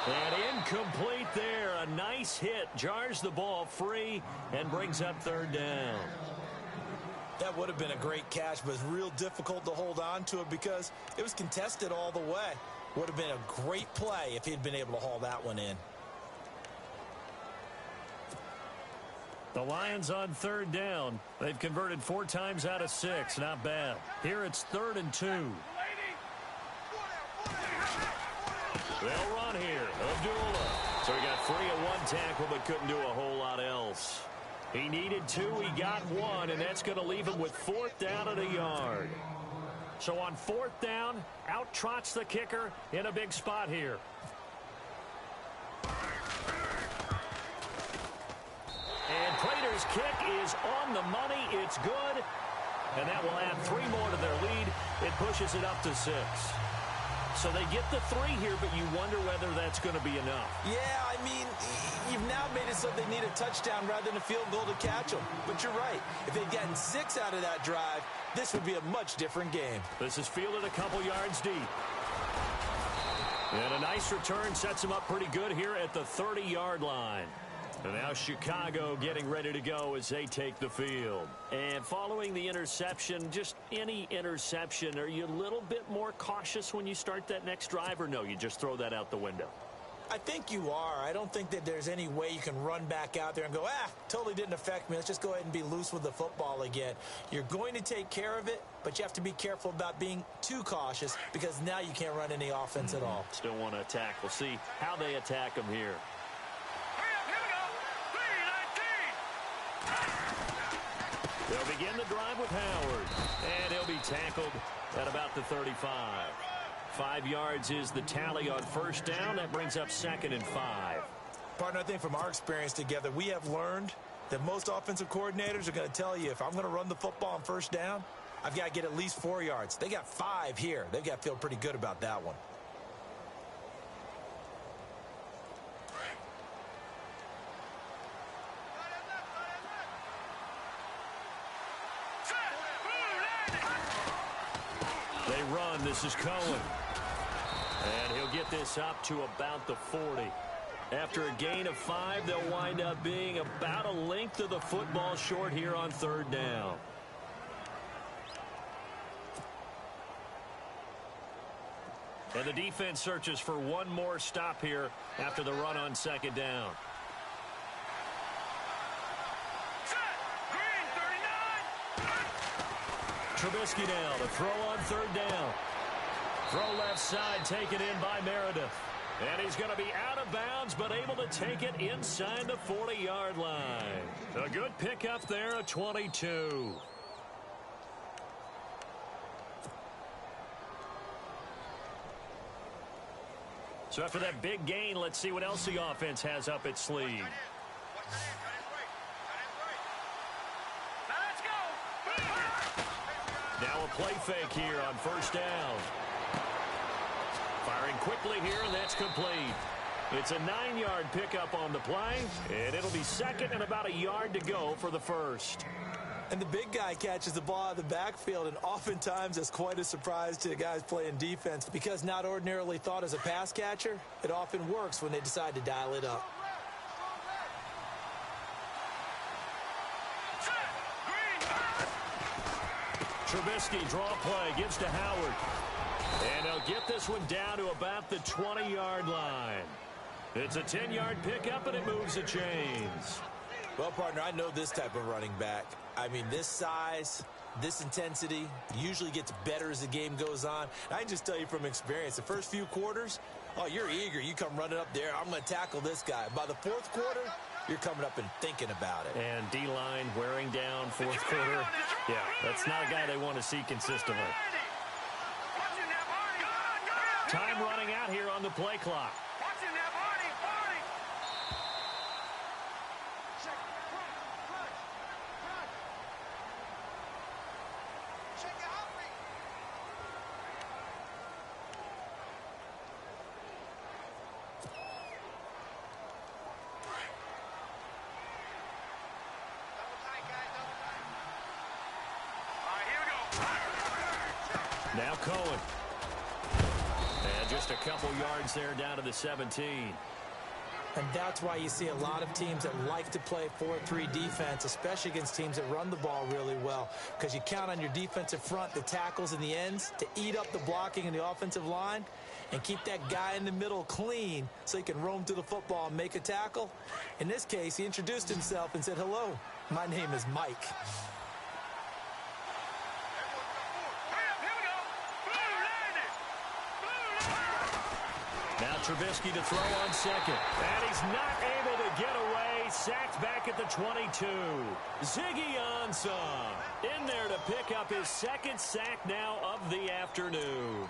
And incomplete there. A nice hit. Jars the ball free and brings up 3rd down. That would have been a great catch, but it's real difficult to hold on to it because it was contested all the way. Would have been a great play if he'd been able to haul that one in. The Lions on 3rd down. They've converted 4 times out of 6. Not bad. Here it's 3rd and 2. They'll run here. Abdullah. So he got free of 1 tackle but couldn't do a whole lot else. He needed 2. He got 1, and that's going to leave him with 4th down and a yard. So on 4th down, out trots the kicker in a big spot here. And Prater's kick is on the money. It's good. And that will add 3 more to their lead. It pushes it up to 6. So they get the 3 here, but you wonder whether that's going to be enough. Yeah, I mean, you've now made it so they need a touchdown rather than a field goal to catch them. But you're right. If they'd gotten 6 out of that drive, this would be a much different game. This is fielded a couple yards deep. And a nice return sets them up pretty good here at the 30-yard line. And now Chicago getting ready to go as they take the field. And following the interception, just any interception, are you a little bit more cautious when you start that next drive, or no, you just throw that out the window? I think you are. I don't think that there's any way you can run back out there and go, totally didn't affect me. Let's just go ahead and be loose with the football again. You're going to take care of it, but you have to be careful about being too cautious because now you can't run any offense at all. Still want to attack. We'll see how they attack them here. They'll begin the drive with Howard, and he'll be tackled at about the 35. 5 yards is the tally on first down. That brings up 2nd and 5. Partner, I think from our experience together, we have learned that most offensive coordinators are going to tell you if I'm going to run the football on first down, I've got to get at least 4 yards. They got 5 here. They've got to feel pretty good about that one. They run. This is Cohen. And he'll get this up to about the 40. After a gain of 5, they'll wind up being about a length of the football short here on 3rd down. And the defense searches for one more stop here after the run on 2nd down. Trubisky now to throw on 3rd down. Throw left side, taken in by Meredith. And he's going to be out of bounds, but able to take it inside the 40-yard line. A good pickup there, a 22. So after that big gain, let's see what else the offense has up its sleeve. Now a play fake here on first down. Firing quickly here, and that's complete. It's a 9-yard pickup on the play, and it'll be 2nd and about a yard to go for the first. And the big guy catches the ball out of the backfield, and oftentimes it's quite a surprise to the guys playing defense because not ordinarily thought as a pass catcher, it often works when they decide to dial it up. Trubisky draw play, gives to Howard. And he'll get this one down to about the 20-yard line. It's a 10-yard pickup, and it moves the chains. Well, partner, I know this type of running back. I mean, this size, this intensity usually gets better as the game goes on. I can just tell you from experience, the first few quarters, oh, you're eager. You come running up there, I'm going to tackle this guy. By the fourth quarter, you're coming up and thinking about it. And D-line wearing down fourth quarter. Yeah, that's not a guy they want to see consistently. Time running out here on the play clock. Now Cohen. And just a couple yards there down to the 17. And that's why you see a lot of teams that like to play 4-3 defense, especially against teams that run the ball really well, because you count on your defensive front, the tackles and the ends, to eat up the blocking in the offensive line and keep that guy in the middle clean so he can roam through the football and make a tackle. In this case, he introduced himself and said, "Hello, my name is Mike." Now Trubisky to throw on second. And he's not able to get away. Sacked back at the 22. Ziggy Ansah in there to pick up his second sack now of the afternoon.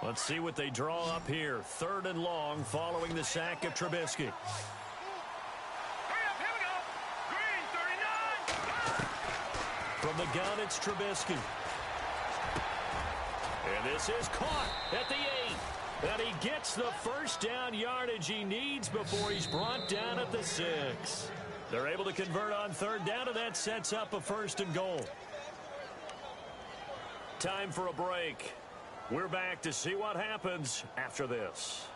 Let's see what they draw up here. 3rd and long following the sack of Trubisky. From the gun, it's Trubisky. And this is caught at the 8. And he gets the first down yardage he needs before he's brought down at the 6. They're able to convert on 3rd down, and that sets up a 1st and goal. Time for a break. We're back to see what happens after this.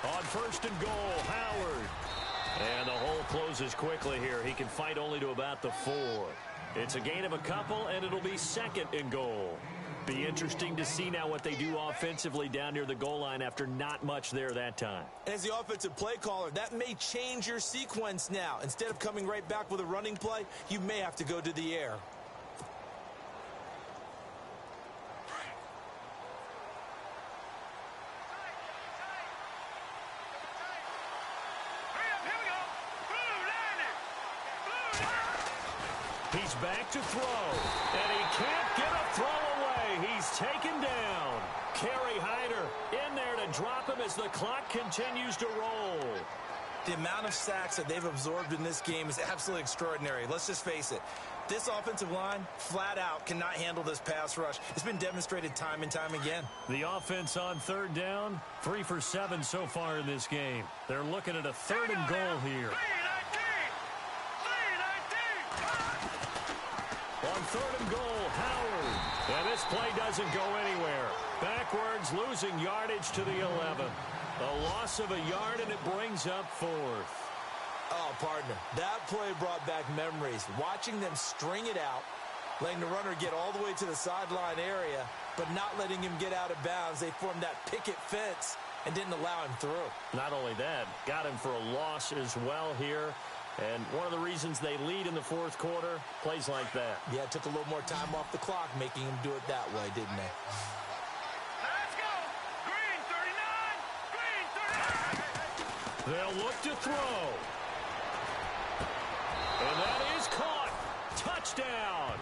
On 1st and goal, Howard. And the hole closes quickly here. He can fight only to about the 4. It's a gain of a couple, and it'll be 2nd and goal. Be interesting to see now what they do offensively down near the goal line after not much there that time. As the offensive play caller, that may change your sequence now. Instead of coming right back with a running play, you may have to go to the air. He's back to throw, and he can't get a throw away. He's taken down. Kerry Hyder in there to drop him as the clock continues to roll. The amount of sacks that they've absorbed in this game is absolutely extraordinary. Let's just face it. This offensive line, flat out, cannot handle this pass rush. It's been demonstrated time and time again. The offense on 3rd down, 3 for 7 so far in this game. They're looking at a 3rd and goal here. On 3rd and goal, Howard. And this play doesn't go anywhere. Backwards, losing yardage to the 11. A loss of a yard, and it brings up 4th. Oh, partner, that play brought back memories. Watching them string it out, letting the runner get all the way to the sideline area, but not letting him get out of bounds. They formed that picket fence and didn't allow him through. Not only that, got him for a loss as well here. And one of the reasons they lead in the 4th quarter, plays like that. Yeah, it took a little more time off the clock, making him do it that way, didn't they? Let's go! Green 39! Green 39! They'll look to throw. And that is caught. Touchdown.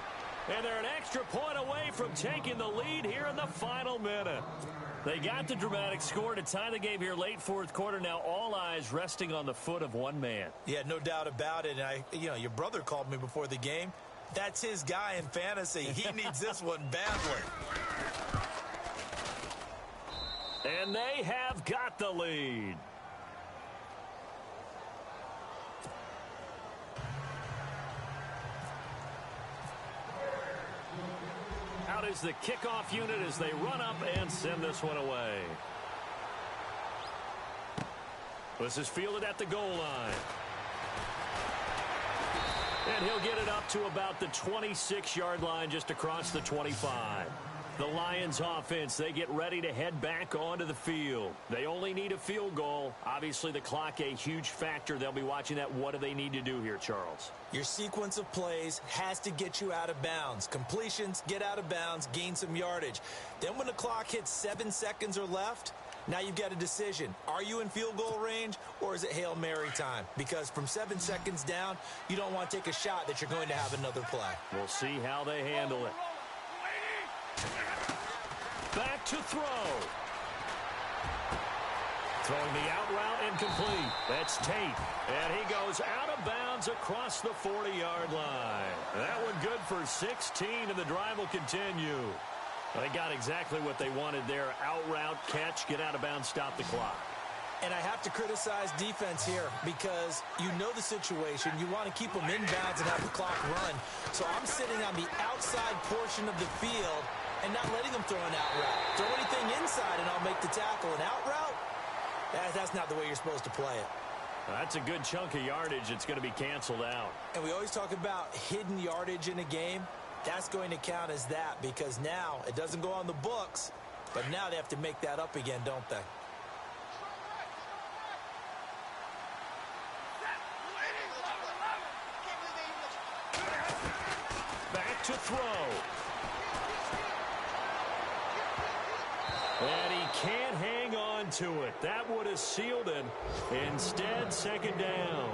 And they're an extra point away from taking the lead here in the final minute. They got the dramatic score to tie the game here late fourth quarter. Now all eyes resting on the foot of one man. Yeah, no doubt about it. And your brother called me before the game. That's his guy in fantasy. He needs this one badly. And they have got the lead. Out is the kickoff unit as they run up and send this one away. This is fielded at the goal line. And he'll get it up to about the 26-yard line, just across the 25. The Lions offense, they get ready to head back onto the field. They only need a field goal. Obviously, the clock a huge factor. They'll be watching that. What do they need to do here, Charles? Your sequence of plays has to get you out of bounds. Completions, get out of bounds, gain some yardage. Then when the clock hits 7 seconds or left, now you've got a decision. Are you in field goal range, or is it Hail Mary time? Because from 7 seconds down, you don't want to take a shot that you're going to have another play. We'll see how they handle it. Back to throw. Throwing the out route incomplete. That's Tate. And he goes out of bounds across the 40-yard line. That one good for 16, and the drive will continue. They got exactly what they wanted there. Out route, catch, get out of bounds, stop the clock. And I have to criticize defense here because you know the situation. You want to keep them in bounds and have the clock run. So I'm sitting on the outside portion of the field and not letting them throw an out route. Throw anything inside and I'll make the tackle. An out route? That's not the way you're supposed to play it. That's a good chunk of yardage. It's going to be canceled out. And we always talk about hidden yardage in a game. That's going to count as that because now it doesn't go on the books, but now they have to make that up again, don't they? Back to throw. And he can't hang on to it. That would have sealed it. Instead, second down.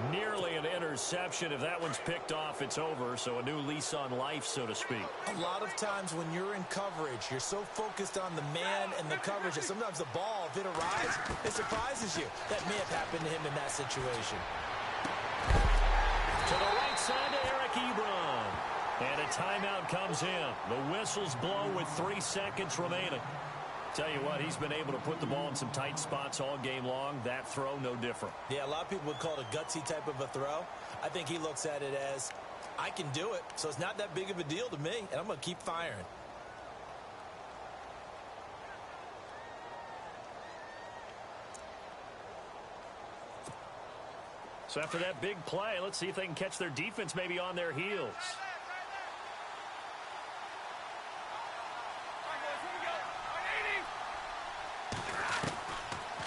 Nearly an interception. If that one's picked off, it's over. So a new lease on life, so to speak. A lot of times when you're in coverage, you're so focused on the man and the coverage that sometimes the ball, if it arrives, it surprises you. That may have happened to him in that situation. To the right side to Eric Ebron. And a timeout comes in. The whistles blow with 3 seconds remaining. Tell you what, he's been able to put the ball in some tight spots all game long. That throw, no different. Yeah, a lot of people would call it a gutsy type of a throw. I think he looks at it as, I can do it, so it's not that big of a deal to me, and I'm going to keep firing. So after that big play, let's see if they can catch their defense maybe on their heels.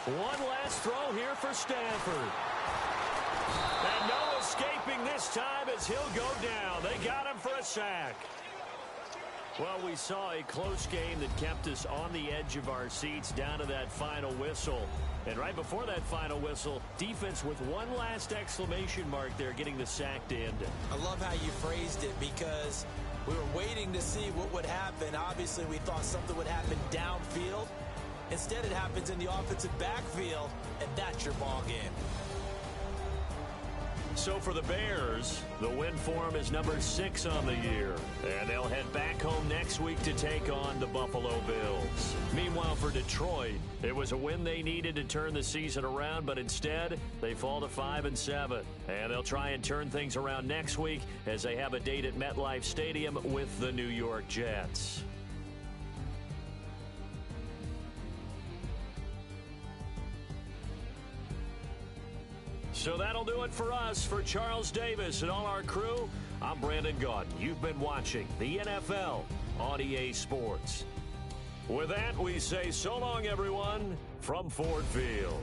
One last throw here for Stanford. And no escaping this time as he'll go down. They got him for a sack. Well, we saw a close game that kept us on the edge of our seats down to that final whistle. And right before that final whistle, defense with one last exclamation mark there, getting the sack to end it. I love how you phrased it because we were waiting to see what would happen. Obviously, we thought something would happen downfield. Instead, it happens in the offensive backfield, and that's your ball game. So for the Bears, the win for them is number 6 on the year. And they'll head back home next week to take on the Buffalo Bills. Meanwhile, for Detroit, it was a win they needed to turn the season around, but instead, they fall to 5-7. And they'll try and turn things around next week as they have a date at MetLife Stadium with the New York Jets. So that'll do it for us. For Charles Davis and all our crew, I'm Brandon Gaudin. You've been watching the NFL on EA Sports. With that, we say so long, everyone, from Ford Field.